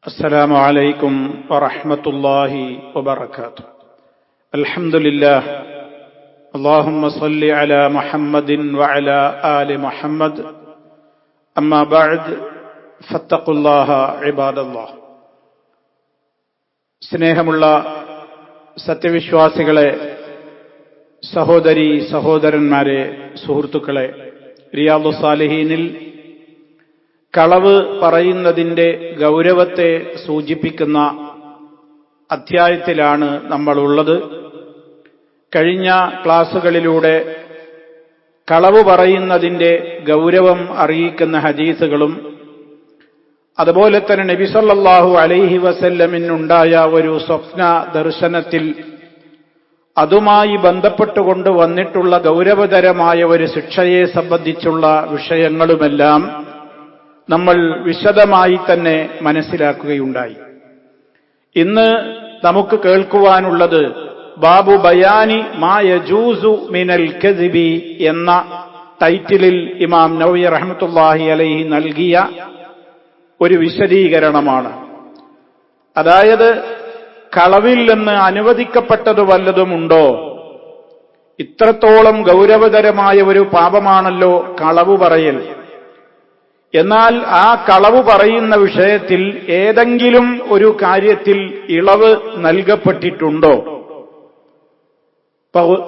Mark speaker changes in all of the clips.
Speaker 1: السلام عليكم ورحمة الله وبركاته. الحمد لله. اللهم صل على محمد وعلى آل محمد. أما بعد فاتقوا الله عباد الله. സ്നേഹമുള്ള സത്യവിശ്വാസികളെ, സഹോദരീ സഹോദരന്മാരെ, സുഹൃത്തുക്കളെ, റിയാദു സാലിഹീനിൽ കളവ് പറയുന്നതിന്റെ ഗൗരവത്തെ സൂചിപ്പിക്കുന്ന അധ്യായത്തിലാണ് നമ്മളുള്ളത്. കഴിഞ്ഞ ക്ലാസുകളിലൂടെ കളവ് പറയുന്നതിന്റെ ഗൗരവം അറിയിക്കുന്ന ഹദീസുകളും അതുപോലെ തന്നെ നബി സല്ലല്ലാഹു അലൈഹി വസല്ലമിനുണ്ടായ ഒരു സ്വപ്ന ദർശനത്തിൽ അതുമായി ബന്ധപ്പെട്ടുകൊണ്ട് വന്നിട്ടുള്ള ഗൗരവതരമായ ഒരു ശിക്ഷയെ സംബന്ധിച്ചുള്ള വിഷയങ്ങളുമെല്ലാം നമ്മൾ വിശദമായി തന്നെ മനസ്സിലാക്കുകയുണ്ടായി. ഇന്ന് നമുക്ക് കേൾക്കുവാനുള്ളത് ബാബു ബയാനി മാ യജൂസു മിനൽ കദിബി എന്ന ടൈറ്റിലിൽ ഇമാം നവവി റഹ്മത്തുള്ളാഹി അലൈഹി നൽകിയ ഒരു വിശദീകരണമാണ്. അതായത് കളവിൽ നിന്ന് അനുവദിക്കപ്പെട്ടത് വല്ലതുമുണ്ടോ? ഇത്രത്തോളം ഗൗരവതരമായ ഒരു പാപമാണല്ലോ കളവ് പറയൽ. എന്നാൽ ആ കളവ് പറയുന്ന വിഷയത്തിൽ ഏതെങ്കിലും ഒരു കാര്യത്തിൽ ഇളവ് നൽകപ്പെട്ടിട്ടുണ്ടോ?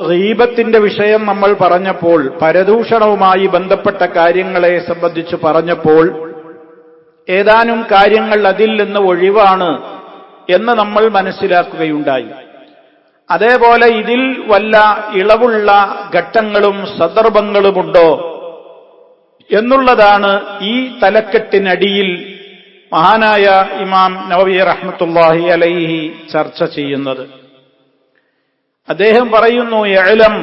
Speaker 1: ഗീബത്തിന്റെ വിഷയം നമ്മൾ പറഞ്ഞപ്പോൾ, പരദൂഷണവുമായി ബന്ധപ്പെട്ട കാര്യങ്ങളെ സംബന്ധിച്ച് പറഞ്ഞപ്പോൾ ഏതാനും കാര്യങ്ങൾ അതിൽ നിന്ന് ഒഴിവാണ് എന്ന് നമ്മൾ മനസ്സിലാക്കുകയുണ്ടായി. അതേപോലെ ഇതിൽ വല്ല ഇളവുള്ള ഘട്ടങ്ങളും സന്ദർഭങ്ങളുമുണ്ടോ എന്നുള്ളതാണ് ഈ തലക്കെട്ടിനടിയിൽ മഹാനായ ഇമാം നവവി റഹ്മത്തുള്ളാഹി അലൈഹി ചർച്ച ചെയ്യുന്നത്. അദ്ദേഹം പറയുന്നു, യഅലം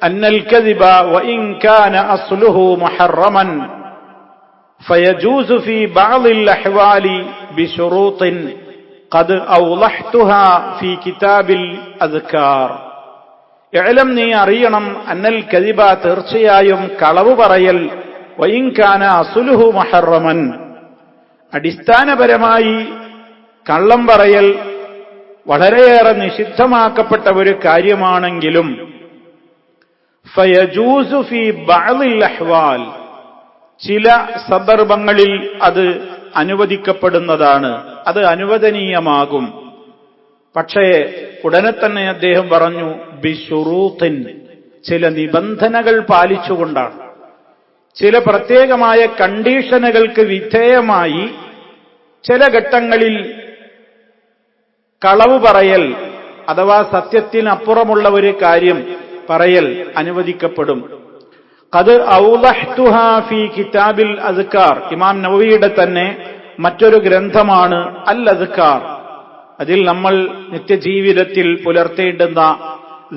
Speaker 1: അന്നൽ കദിബ വഇൻ കാന അസ്ലുഹു മുഹറമൻ ഫയജൂസു ഫീ ബഅദിൽ അഹ്വാലി ബിശുറൂത്തിൻ ഖദ് ഔളഹ്തുഹാ ഫീ കിതാബിൽ അദ്കാർ. യഅലം, നീ അറിയണം, അന്നൽ കദിബ, തീർച്ചയായും കളവ് പറയൽ, വഇൻ കാന അസ്ലുഹു മുഹറമൻ, അടിസ്ഥാനപരമായി കള്ളം പറയൽ വളരെയേറെ നിഷിദ്ധമാക്കപ്പെട്ട ഒരു കാര്യമാണെങ്കിലും ഫയജൂസു ഫീ ബഅദിൽ അഹ്വാൽ, ചില സന്ദർഭങ്ങളിൽ അത് അനുവദിക്കപ്പെടുന്നതാണ്, അത് അനുവദനീയമാകും. പക്ഷേ ഉടനെ തന്നെ അദ്ദേഹം പറഞ്ഞു, ബിശുറൂത്തിൻ, ചില നിബന്ധനകൾ പാലിച്ചുകൊണ്ടാണ്, ചില പ്രത്യേകമായ കണ്ടീഷനുകൾക്ക് വിധേയമായി ചില ഘട്ടങ്ങളിൽ കളവ് പറയൽ അഥവാ സത്യത്തിനപ്പുറമുള്ള ഒരു കാര്യം പറയൽ അനുവദിക്കപ്പെടും. ഖദ് ഔളഹ്തുഹാ ഫീ കിതാബിൽ അദ്കാർ, ഇമാം നവവിയുടെ തന്നെ മറ്റൊരു ഗ്രന്ഥമാണ് അൽ അദ്കാർ. അതിൽ നമ്മൾ നിത്യജീവിതത്തിൽ പുലർത്തേണ്ടുന്ന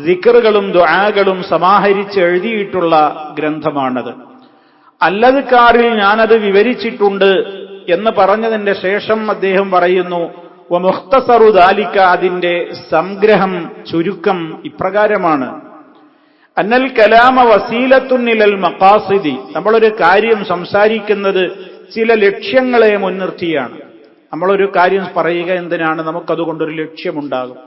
Speaker 1: ദിക്റുകളും ദുആകളും സമാഹരിച്ച് എഴുതിയിട്ടുള്ള ഗ്രന്ഥമാണത്. അൽ അദ്കാറിൽ ഞാനത് വിവരിച്ചിട്ടുണ്ട് എന്ന് പറഞ്ഞതിന്റെ ശേഷം അദ്ദേഹം പറയുന്നു, വമുഖ്തസറു ദാലിക, അതിന്റെ സംഗ്രഹം, ചുരുക്കം ഇപ്രകാരമാണ്: അന്നൽ കലാമ വസീലത്തുൻ ഇലൽ മഖാസിദി, നമ്മളൊരു കാര്യം സംസാരിക്കുന്നത് ചില ലക്ഷ്യങ്ങളെ മുൻനിർത്തിയാണ്. നമ്മളൊരു കാര്യം പറയുക എന്തിനാണ്? നമുക്കതുകൊണ്ടൊരു ലക്ഷ്യമുണ്ടാകും.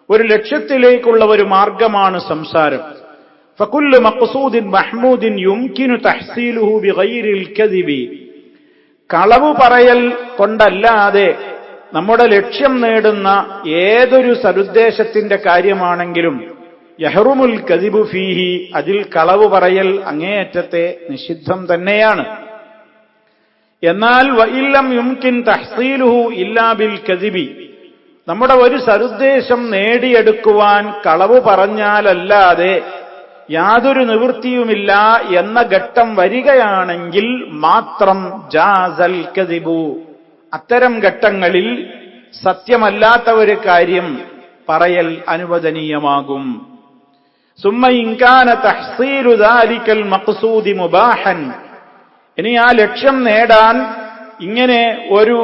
Speaker 1: ഒരു ലക്ഷ്യത്തിലേക്കുള്ള ഒരു മാർഗമാണ് സംസാരം. ഫകുല്ലു മഖ്സൂദിൻ മഹ്മൂദിൻ യുംകിനു തഹ്സീലുഹു ബിഗൈരിൽ കദിബി, കളവ് പറയൽ കൊണ്ടല്ലാതെ നമ്മുടെ ലക്ഷ്യം നേടുന്ന ഏതൊരു സദുദ്ദേശത്തിന്റെ കാര്യമാണെങ്കിലും യഹ്റുമുൽ കദിബു ഫീഹി, അതിൽ കളവ് പറയൽ അങ്ങേയറ്റത്തെ നിഷിദ്ധം തന്നെയാണ്. എന്നാൽ വഇല്ലം യുംകിൻ തഹ്സീലുഹു ഇല്ലാ ബിൽ കദിബി, നമ്മുടെ ഒരു സദുദ്ദേശം നേടിയെടുക്കുവാൻ കളവ് പറഞ്ഞാലല്ലാതെ യാതൊരു നിവൃത്തിയുമില്ല എന്ന ഘട്ടം വരികയാണെങ്കിൽ മാത്രം ജാസൽ കദിബു, അത്തരം ഘട്ടങ്ങളിൽ സത്യമല്ലാത്ത ഒരു കാര്യം പറയൽ അനുവദനീയമാകും. സുമ്മ ഇൻ കാന തഹ്സീലു ദാലികൽ മഖ്സൂദി മുബാഹൻ, ഇനി ആ ലക്ഷ്യം നേടാൻ ഇങ്ങനെ ഒരു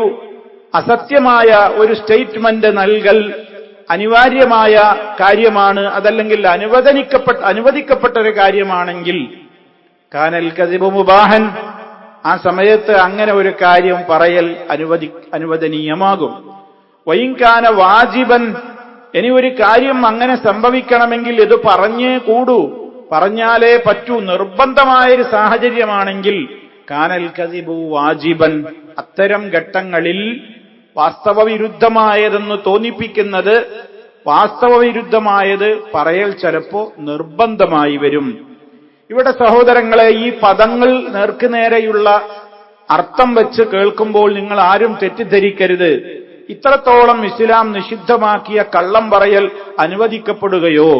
Speaker 1: അസത്യമായ ഒരു സ്റ്റേറ്റ്മെന്റ് നൽകൽ അനിവാര്യമായ കാര്യമാണ്, അതല്ലെങ്കിൽ അനുവദിക്കപ്പെട്ട ഒരു കാര്യമാണെങ്കിൽ കാനൽ കദിബു മുബാഹൻ, ആ സമയത്ത് അങ്ങനെ ഒരു കാര്യം പറയൽ അനുവദനീയമാകും. വൈൻകാന വാജിബൻ, ഇനി ഒരു കാര്യം അങ്ങനെ സംഭവിക്കണമെങ്കിൽ ഇത് പറഞ്ഞേ കൂടൂ, പറഞ്ഞാലേ പറ്റൂ, നിർബന്ധമായൊരു സാഹചര്യമാണെങ്കിൽ കാനൽ കദിബു വാജിബൻ, അത്തരം ഘട്ടങ്ങളിൽ വാസ്തവവിരുദ്ധമായതെന്ന് തോന്നിപ്പിക്കുന്നത്, വാസ്തവവിരുദ്ധമായത് പറയൽ ചിലപ്പോ നിർബന്ധമായി വരും. ഇവിടെ സഹോദരങ്ങളെ, ഈ പദങ്ങൾ നേർക്കുനേരെയുള്ള അർത്ഥം വെച്ച് കേൾക്കുമ്പോൾ നിങ്ങൾ ആരും തെറ്റിദ്ധരിക്കരുത്. ഇത്രത്തോളം ഇസ്ലാം നിഷിദ്ധമാക്കിയ കള്ളം പറയൽ അനുവദിക്കപ്പെടുകയോ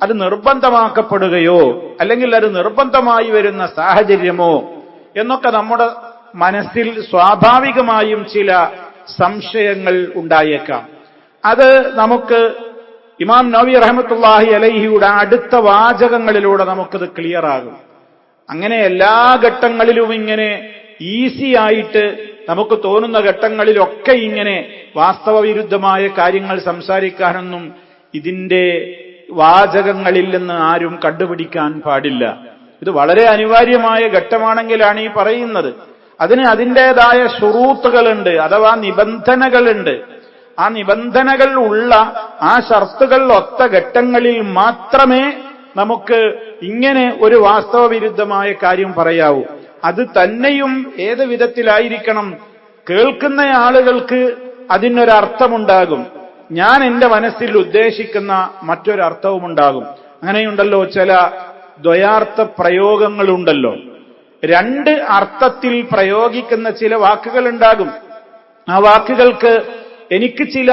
Speaker 1: അത് നിർബന്ധമാക്കപ്പെടുകയോ അല്ലെങ്കിൽ അത് നിർബന്ധമായി വരുന്ന സാഹചര്യമോ എന്നൊക്കെ നമ്മുടെ മനസ്സിൽ സ്വാഭാവികമായും ചില സംശയങ്ങൾ ഉണ്ടായേക്കാം. അത് നമുക്ക് ഇമാം നവവി റഹ്മത്തുള്ളാഹി അലൈഹിയുടെ അടുത്ത വാചകങ്ങളിലൂടെ നമുക്കത് ക്ലിയർ ആകും. അങ്ങനെ എല്ലാ ഘട്ടങ്ങളിലും ഇങ്ങനെ ഈസി ആയിട്ട് നമുക്ക് തോന്നുന്ന ഘട്ടങ്ങളിലൊക്കെ ഇങ്ങനെ വാസ്തവവിരുദ്ധമായ കാര്യങ്ങൾ സംസാരിക്കാനൊന്നും ഇതിന്റെ വാചകങ്ങളിൽ നിന്ന് ആരും കണ്ടുപിടിക്കാൻ പാടില്ല. ഇത് വളരെ അനിവാര്യമായ ഘട്ടമാണെങ്കിലാണ് ഈ പറയുന്നത്. അതിന് അതിൻ്റെതായ ശുറൂത്തുകളുണ്ട്, അഥവാ നിബന്ധനകളുണ്ട്. ആ നിബന്ധനകൾ ഉള്ള, ആ ഷർത്തുകൾ ഒത്ത ഘട്ടങ്ങളിൽ മാത്രമേ നമുക്ക് ഇങ്ങനെ ഒരു വാസ്തവവിരുദ്ധമായ കാര്യം പറയാവൂ. അത് തന്നെയും ഏത് വിധത്തിലായിരിക്കണം? കേൾക്കുന്ന ആളുകൾക്ക് അതിനൊരർത്ഥമുണ്ടാകും, ഞാൻ എന്റെ മനസ്സിൽ ഉദ്ദേശിക്കുന്ന മറ്റൊരർത്ഥവുമുണ്ടാകും. അങ്ങനെയുണ്ടല്ലോ ചില ദ്വയാർത്ഥ പ്രയോഗങ്ങളുണ്ടല്ലോ, രണ്ട് അർത്ഥത്തിൽ പ്രയോഗിക്കുന്ന ചില വാക്കുകൾ ഉണ്ടാകും. ആ വാക്കുകൾക്ക് എനിക്ക് ചില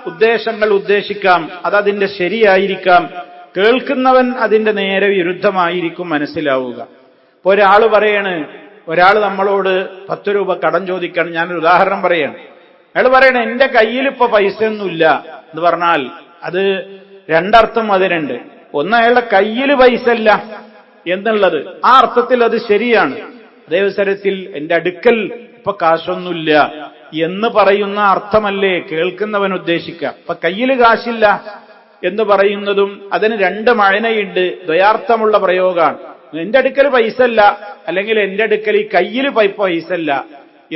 Speaker 1: ഉദ്ദേശങ്ങൾ ഉദ്ദേശിക്കാം, അതതിന്റെ ശരിയായിരിക്കാം, കേൾക്കുന്നവൻ അതിന്റെ നേരെ വിരുദ്ധമായിരിക്കും മനസ്സിലാവുക. ഇപ്പൊ ഒരാൾ നമ്മളോട് 10 രൂപ കടം ചോദിക്കണം. ഞാനൊരു ഉദാഹരണം പറയാണ്. അയാൾ പറയണേ എന്റെ കയ്യിൽ ഇപ്പൊ പൈസയൊന്നുമില്ല എന്ന് പറഞ്ഞാൽ അത് രണ്ടർത്ഥം അതിനുണ്ട്. ഒന്ന്, അയാളുടെ കയ്യിൽ പൈസ ഇല്ല എന്നുള്ളത്, ആ അർത്ഥത്തിൽ അത് ശരിയാണ്. അതേ അവസരത്തിൽ എന്റെ അടുക്കൽ ഇപ്പൊ കാശൊന്നുമില്ല എന്ന് പറയുന്ന അർത്ഥമല്ലേ കേൾക്കുന്നവൻ ഉദ്ദേശിക്കുക. ഇപ്പൊ കയ്യിൽ കാശില്ല എന്ന് പറയുന്നതും അതിന് രണ്ട് മഴനയുണ്ട്, ദ്വയാർത്ഥമുള്ള പ്രയോഗമാണ്. എന്റെ അടുക്കൽ പൈസ ഇല്ല, അല്ലെങ്കിൽ എന്റെ അടുക്കൽ ഈ കയ്യിൽ പൈസ ഇല്ല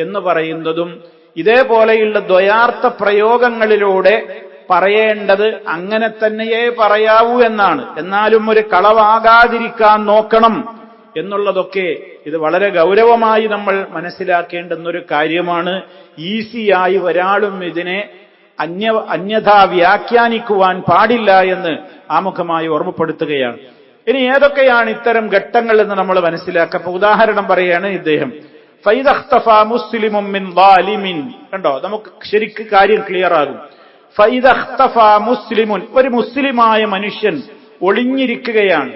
Speaker 1: എന്ന് പറയുന്നതും ഇതേപോലെയുള്ള ദ്വയാർത്ഥ പ്രയോഗങ്ങളിലൂടെ പറയേണ്ടത് അങ്ങനെ തന്നെയേ പറയാവൂ എന്നാണ്. എന്നാലും ഒരു കളവാകാതിരിക്കാൻ നോക്കണം എന്നുള്ളതൊക്കെ ഇത് വളരെ ഗൗരവമായി നമ്മൾ മനസ്സിലാക്കേണ്ടുന്നൊരു കാര്യമാണ്. ഈസിയായി ഒരാളും ഇതിനെ അന്യഥാ വ്യാഖ്യാനിക്കുവാൻ പാടില്ല എന്ന് ആമുഖമായി ഓർമ്മപ്പെടുത്തുകയാണ്. ഇനി ഏതൊക്കെയാണ് ഇത്തരം ഘട്ടങ്ങൾ എന്ന് നമ്മൾ മനസ്സിലാക്കുക. ഉദാഹരണം പറയാണ് ഇദ്ദേഹം, ഫൈദഖ്തഫാ മുസ്ലിമുൻ മിൻ ളാലിമിൻ. കണ്ടോ, നമുക്ക് ശരിക്ക് കാര്യം ക്ലിയർ ആകും. ഫൈദഖ്തഫാ മുസ്ലിമുൻ, ഒരു മുസ്ലിമായ മനുഷ്യൻ ഒളിഞ്ഞിരിക്കുകയാണ്.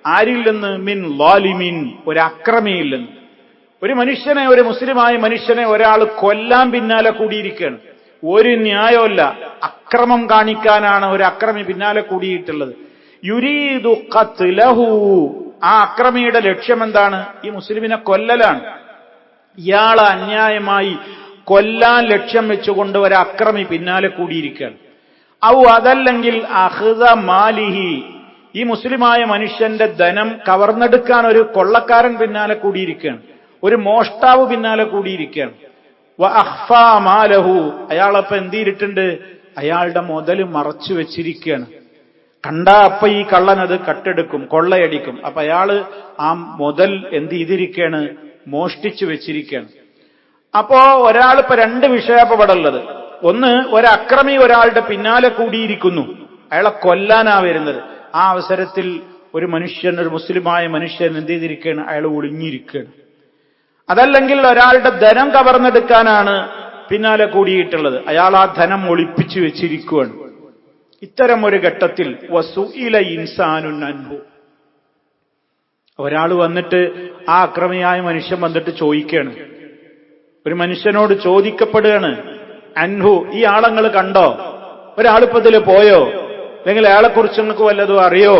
Speaker 1: ആരിൽ നിന്ന്? മിൻ ളാലിമിൻ, ഒരു അക്രമിയിൽ നിന്ന്. ഒരു മനുഷ്യനെ, ഒരു മുസ്ലിമായ മനുഷ്യനെ ഒരാൾ കൊല്ലാൻ പിന്നാലെ കൂടിയിരിക്കുകയാണ്. ഒരു ന്യായമല്ല, അക്രമം കാണിക്കാനാണ് ഒരു അക്രമി പിന്നാലെ കൂടിയിട്ടുള്ളത്. യുരീദു ഖത്ലഹു, ആ അക്രമിയുടെ ലക്ഷ്യം എന്താണ്? ഈ മുസ്ലിമിനെ കൊല്ലലാണ്. ഇയാളെ അന്യായമായി കൊല്ലാൻ ലക്ഷ്യം വെച്ചുകൊണ്ട് ഒരു അക്രമി പിന്നാലെ കൂടിയിരിക്കുകയാണ്. ഔ അതല്ലെങ്കിൽ അഖ്ദ മാലിഹി, ഈ മുസ്ലിമായ മനുഷ്യന്റെ ധനം കവർന്നെടുക്കാൻ ഒരു കൊള്ളക്കാരൻ പിന്നാലെ കൂടിയിരിക്കുകയാണ്, ഒരു മോഷ്ടാവ് പിന്നാലെ കൂടിയിരിക്കുകയാണ്. വ അഖ്ഫാ മാലഹു, അയാളപ്പ എന്ത് ചെയ്തിട്ടുണ്ട്? അയാളുടെ മുതൽ മറച്ചു വെച്ചിരിക്കുകയാണ്. കണ്ടാ അപ്പ ഈ കള്ളൻ അത് കട്ടെടുക്കും, കൊള്ളയടിക്കും. അപ്പൊ അയാള് ആ മുതൽ എന്ത് ചെയ്തിരിക്കുകയാണ്? മോഷ്ടിച്ചു വെച്ചിരിക്കുകയാണ്. അപ്പോ ഒരാളിപ്പോ രണ്ട് വിഷയപ്പെടുള്ളത്. ഒന്ന്, ഒരക്രമി ഒരാളുടെ പിന്നാലെ കൂടിയിരിക്കുന്നു, അയാളെ കൊല്ലാനാ വരുന്നത്. ആ അവസരത്തിൽ ഒരു മനുഷ്യൻ, ഒരു മുസ്ലിമായ മനുഷ്യൻ എന്ത് ചെയ്തിരിക്കുകയാണ്? അയാൾ ഒളിഞ്ഞിരിക്കുകയാണ്. അതല്ലെങ്കിൽ ഒരാളുടെ ധനം കവർന്നെടുക്കാനാണ് പിന്നാലെ കൂടിയിട്ടുള്ളത്, അയാൾ ആ ധനം ഒളിപ്പിച്ചു വെച്ചിരിക്കുകയാണ്. ഇത്തരം ഒരു ഘട്ടത്തിൽ വസുഇല ഇൻസാനുൻ അൻഹു, ഒരാൾ വന്നിട്ട്, ആ അക്രമിയായ മനുഷ്യൻ വന്നിട്ട് ചോദിക്കുകയാണ്, ഒരു മനുഷ്യനോട് ചോദിക്കപ്പെടുകയാണ്, അൻഹു, ഈ ആളങ്ങൾ കണ്ടോ? ഒരാളിപ്പതിൽ പോയോ? അല്ലെങ്കിൽ അയാളെക്കുറിച്ച് നിങ്ങൾക്ക് വല്ലതും അറിയോ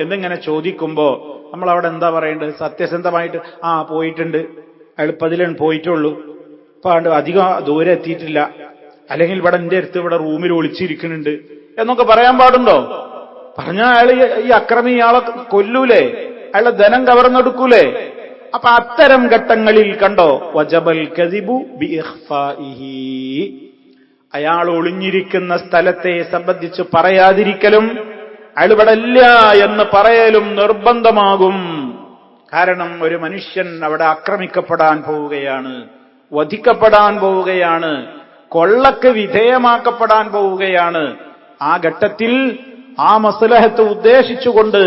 Speaker 1: എന്നിങ്ങനെ ചോദിക്കുമ്പോ നമ്മൾ അവിടെ എന്താ പറയേണ്ടത്? സത്യസന്ധമായിട്ട് പോയിട്ടുണ്ട്, അയാളിപ്പതിലാണ് പോയിട്ടുള്ളൂ, ഇപ്പൊ അധികം ദൂരെ എത്തിയിട്ടില്ല, അല്ലെങ്കിൽ ഇവിടെ എന്റെ അടുത്ത് ഇവിടെ റൂമിൽ ഒളിച്ചിരിക്കുന്നുണ്ട് എന്നൊക്കെ പറയാൻ പാടുണ്ടോ? പറഞ്ഞാൽ അയാൾ, ഈ അക്രമി ഇയാളെ കൊല്ലൂലേ? അയാളുടെ ധനം കവർന്നെടുക്കൂലേ? അപ്പൊ അത്തരം ഘട്ടങ്ങളിൽ കണ്ടോ, വജബൽ കദിബു ബിഇഖ്ഫാഇഹി, അയാൾ ഒളിഞ്ഞിരിക്കുന്ന സ്ഥലത്തെ സംബന്ധിച്ച് പറയാതിരിക്കലും അയാൾ ഇവിടെ ഇല്ല എന്ന് പറയലും നിർബന്ധമാകും. കാരണം ഒരു മനുഷ്യൻ അവിടെ ആക്രമിക്കപ്പെടാൻ പോവുകയാണ്, വധിക്കപ്പെടാൻ പോവുകയാണ്, കൊള്ളക്ക് വിധേയമാക്കപ്പെടാൻ പോവുകയാണ്. ആ ഘട്ടത്തിൽ ആ മസ്ലഹത്ത് ഉദ്ദേശിച്ചുകൊണ്ട്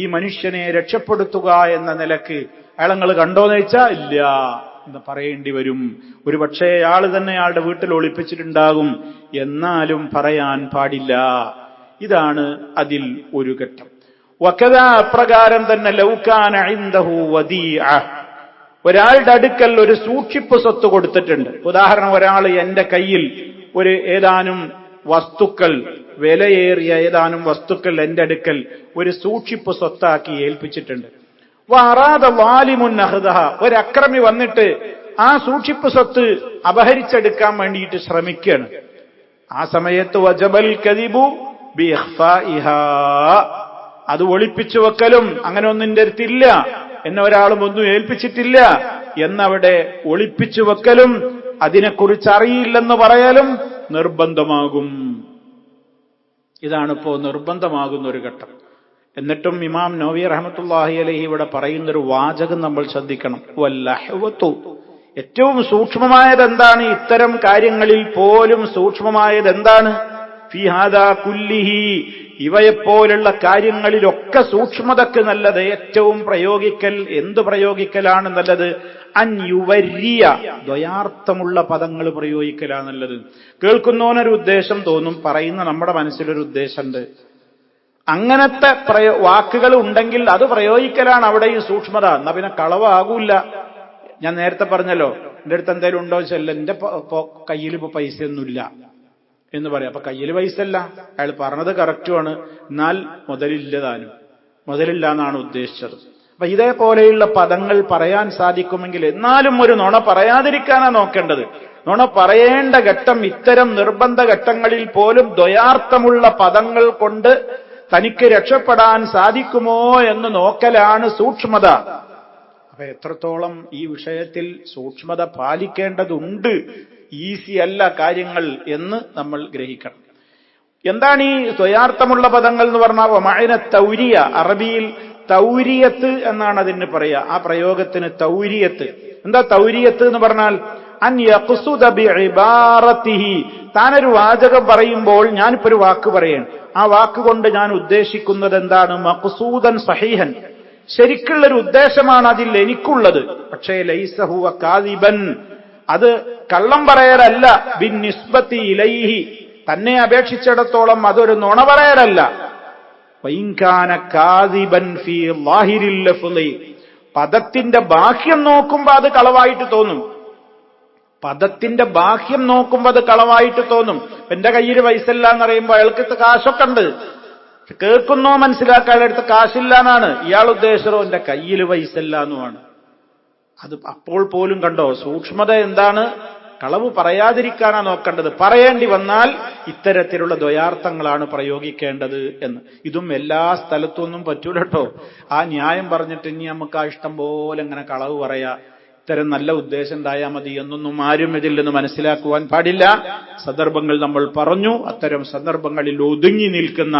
Speaker 1: ഈ മനുഷ്യനെ രക്ഷപ്പെടുത്തുക എന്ന നിലക്ക് അയാളങ്ങൾ കണ്ടോന്ന് വെച്ചാൽ ഇല്ല എന്ന് പറയേണ്ടി വരും. ഒരു പക്ഷേ അയാൾ തന്നെ അയാളുടെ വീട്ടിൽ ഒളിപ്പിച്ചിട്ടുണ്ടാകും, എന്നാലും പറയാൻ പാടില്ല. ഇതാണ് അതിൽ ഒരു ഘട്ടം. വകദാ, അപ്രകാരം തന്നെ ലൗകാന ഇൻദഹു വദീഅ, ഒരാളുടെ അടുക്കൽ ഒരു സൂക്ഷിപ്പ് സ്വത്ത് കൊടുത്തിട്ടുണ്ട്. ഉദാഹരണം, ഒരാൾ എന്റെ കയ്യിൽ ഒരു ഏതാനും വസ്തുക്കൾ, വിലയേറിയ ഏതാനും വസ്തുക്കൾ എന്റെ അടുക്കൽ ഒരു സൂക്ഷിപ്പ് സ്വത്താക്കി ഏൽപ്പിച്ചിട്ടുണ്ട്. വഅറാദ വാലിമുൻ അഖ്ദഹ, ഒരു അക്രമി വന്നിട്ട് ആ സൂക്ഷിപ്പ് സ്വത്ത് അപഹരിച്ചെടുക്കാൻ വേണ്ടിയിട്ട് ശ്രമിക്കുകയാണ്. ആ സമയത്ത് വജബൽ കദിബു ബിഇഖ്ഫാഇഹാ, അത് ഒളിപ്പിച്ചു വെക്കലും, അങ്ങനെ ഒന്നിന്റെ അടുത്തില്ല, എന്നെ ഒരാളും ഒന്നും ഏൽപ്പിച്ചിട്ടില്ല എന്നവിടെ ഒളിപ്പിച്ചു വെക്കലും അതിനെക്കുറിച്ച് അറിയില്ലെന്ന് പറയലും നിർബന്ധമാകും. ഇതാണിപ്പോ നിർബന്ധമാകുന്ന ഒരു ഘട്ടം. എന്നിട്ടും ഇമാം നവവി റഹ്മത്തുള്ളാഹി അലൈഹി ഇവിടെ പറയുന്നൊരു വാചകം നമ്മൾ ശ്രദ്ധിക്കണം. വല്ലഹ്വതു, ഏറ്റവും സൂക്ഷ്മമായത് എന്താണ്? ഇത്തരം കാര്യങ്ങളിൽ പോലും സൂക്ഷ്മമായത് എന്താണ്? ഫീ ഹാദാ കുല്ലിഹി, ഇവയെപ്പോലുള്ള കാര്യങ്ങളിലൊക്കെ സൂക്ഷ്മതക്ക് നല്ലത്, ഏറ്റവും പ്രയോഗിക്കൽ, എന്ത് പ്രയോഗിക്കലാണ് നല്ലത്? അൻ യുവര്യ, ദ്വയാർത്ഥമുള്ള പദങ്ങൾ പ്രയോഗിക്കലാണ് നല്ലത്. കേൾക്കുന്നവനൊരു ഉദ്ദേശം തോന്നും, പറയുന്ന നമ്മുടെ മനസ്സിലൊരു ഉദ്ദേശമുണ്ട്. അങ്ങനത്തെ വാക്കുകൾ ഉണ്ടെങ്കിൽ അത് പ്രയോഗിക്കലാണ് അവിടെയും സൂക്ഷ്മത. എന്നാ പിന്നെ കളവാകൂല. ഞാൻ നേരത്തെ പറഞ്ഞല്ലോ, എന്റെ അടുത്ത് എന്തെങ്കിലും ഉണ്ടോ ചെല്ല, എന്റെ കയ്യിൽ ഇപ്പൊ പൈസയൊന്നുമില്ല എന്ന് പറയാം. അപ്പൊ കയ്യിൽ പൈസ അല്ല, അയാൾ പറഞ്ഞത് കറക്റ്റുമാണ്, എന്നാൽ മുതലില്ലതാനും, മുതലില്ല എന്നാണ് ഉദ്ദേശിച്ചത്. അപ്പൊ ഇതേപോലെയുള്ള പദങ്ങൾ പറയാൻ സാധിക്കുമെങ്കിൽ, എന്നാലും ഒരു നുണ പറയാതിരിക്കാനാ നോക്കേണ്ടത്. നുണ പറയേണ്ട ഘട്ടം ഇത്തരം നിർബന്ധ ഘട്ടങ്ങളിൽ പോലും ദ്വയാർത്ഥമുള്ള പദങ്ങൾ കൊണ്ട് തനിക്ക് രക്ഷപ്പെടാൻ സാധിക്കുമോ എന്ന് നോക്കലാണ് സൂക്ഷ്മത. അപ്പൊ എത്രത്തോളം ഈ വിഷയത്തിൽ സൂക്ഷ്മത പാലിക്കേണ്ടതുണ്ട്, ഈസി അല്ല കാര്യങ്ങൾ എന്ന് നമ്മൾ ഗ്രഹിക്കണം. എന്താണ് ഈ ദ്വയാർത്ഥമുള്ള പദങ്ങൾ എന്ന് പറഞ്ഞാൽ? മഅന തൗരിയ, അറബിയിൽ തൗരിയത്ത് എന്നാണ് അതിന് പറയുക. ആ പ്രയോഗത്തിന് തൗരിയത്ത്. എന്താ തൗരിയത്ത് എന്ന് പറഞ്ഞാൽ? അൻ യഖ്സുദ ബിഇബാറതിഹി, താനൊരു വാചകം പറയുമ്പോൾ, ഞാനിപ്പോ ഒരു വാക്ക് പറയാണ്, ആ വാക്കുകൊണ്ട് ഞാൻ ഉദ്ദേശിക്കുന്നത് എന്താണ്? മഖ്സൂദൻ സഹീഹൻ, ശരിക്കുള്ളൊരു ഉദ്ദേശമാണ് അതിൽ എനിക്കുള്ളത്. പക്ഷേ ലൈസ ഹുവ കാദിബൻ, അത് കള്ളം പറയലല്ല. ബിന്നിസ്ബതി ഇലൈഹി, തന്നെ അപേക്ഷിച്ചിടത്തോളം അതൊരു നുണ പറയലല്ല. വഇൻകാന കാദിബൻ ഫീ ളാഹിരിൽ ലഫ്ളി, പദത്തിന്റെ ബാഹ്യം നോക്കുമ്പോൾ അത് കളവായിട്ട് തോന്നും. പദത്തിന്റെ ബാഹ്യം നോക്കുമ്പോൾ അത് കളവായിട്ട് തോന്നും. എന്റെ കയ്യിൽ പൈസ ഇല്ല എന്ന് പറയുമ്പോൾ അയാൾക്ക് കാശൊക്കെ ഉണ്ട്, കേൾക്കുന്നോ മനസ്സിലാക്കാൻ അടുത്ത് കാശില്ല എന്നാണ് ഇയാൾ ഉദ്ദേശിച്ചോ, എന്റെ കയ്യിൽ പൈസ ഇല്ല എന്നുമാണ്. അത് അപ്പോൾ പോലും കണ്ടോ സൂക്ഷ്മത എന്താണ്? കളവ് പറയാതിരിക്കാനാ നോക്കേണ്ടത്. പറയേണ്ടി വന്നാൽ ഇത്തരത്തിലുള്ള ദ്വയാർത്ഥങ്ങളാണ് പ്രയോഗിക്കേണ്ടത് എന്ന്. ഇതും എല്ലാ സ്ഥലത്തൊന്നും പറ്റൂല കേട്ടോ. ആ ന്യായം പറഞ്ഞിട്ട് ഇനി നമുക്ക് ആ ഇഷ്ടം പോലെ ഇങ്ങനെ കളവ് പറയാ, ഇത്തരം നല്ല ഉദ്ദേശം ഉണ്ടായാൽ മതി എന്നൊന്നും ആരും ഇതിൽ നിന്ന് മനസ്സിലാക്കുവാൻ പാടില്ല. സന്ദർഭങ്ങൾ നമ്മൾ പറഞ്ഞു. അത്തരം സന്ദർഭങ്ങളിൽ ഒതുങ്ങി നിൽക്കുന്ന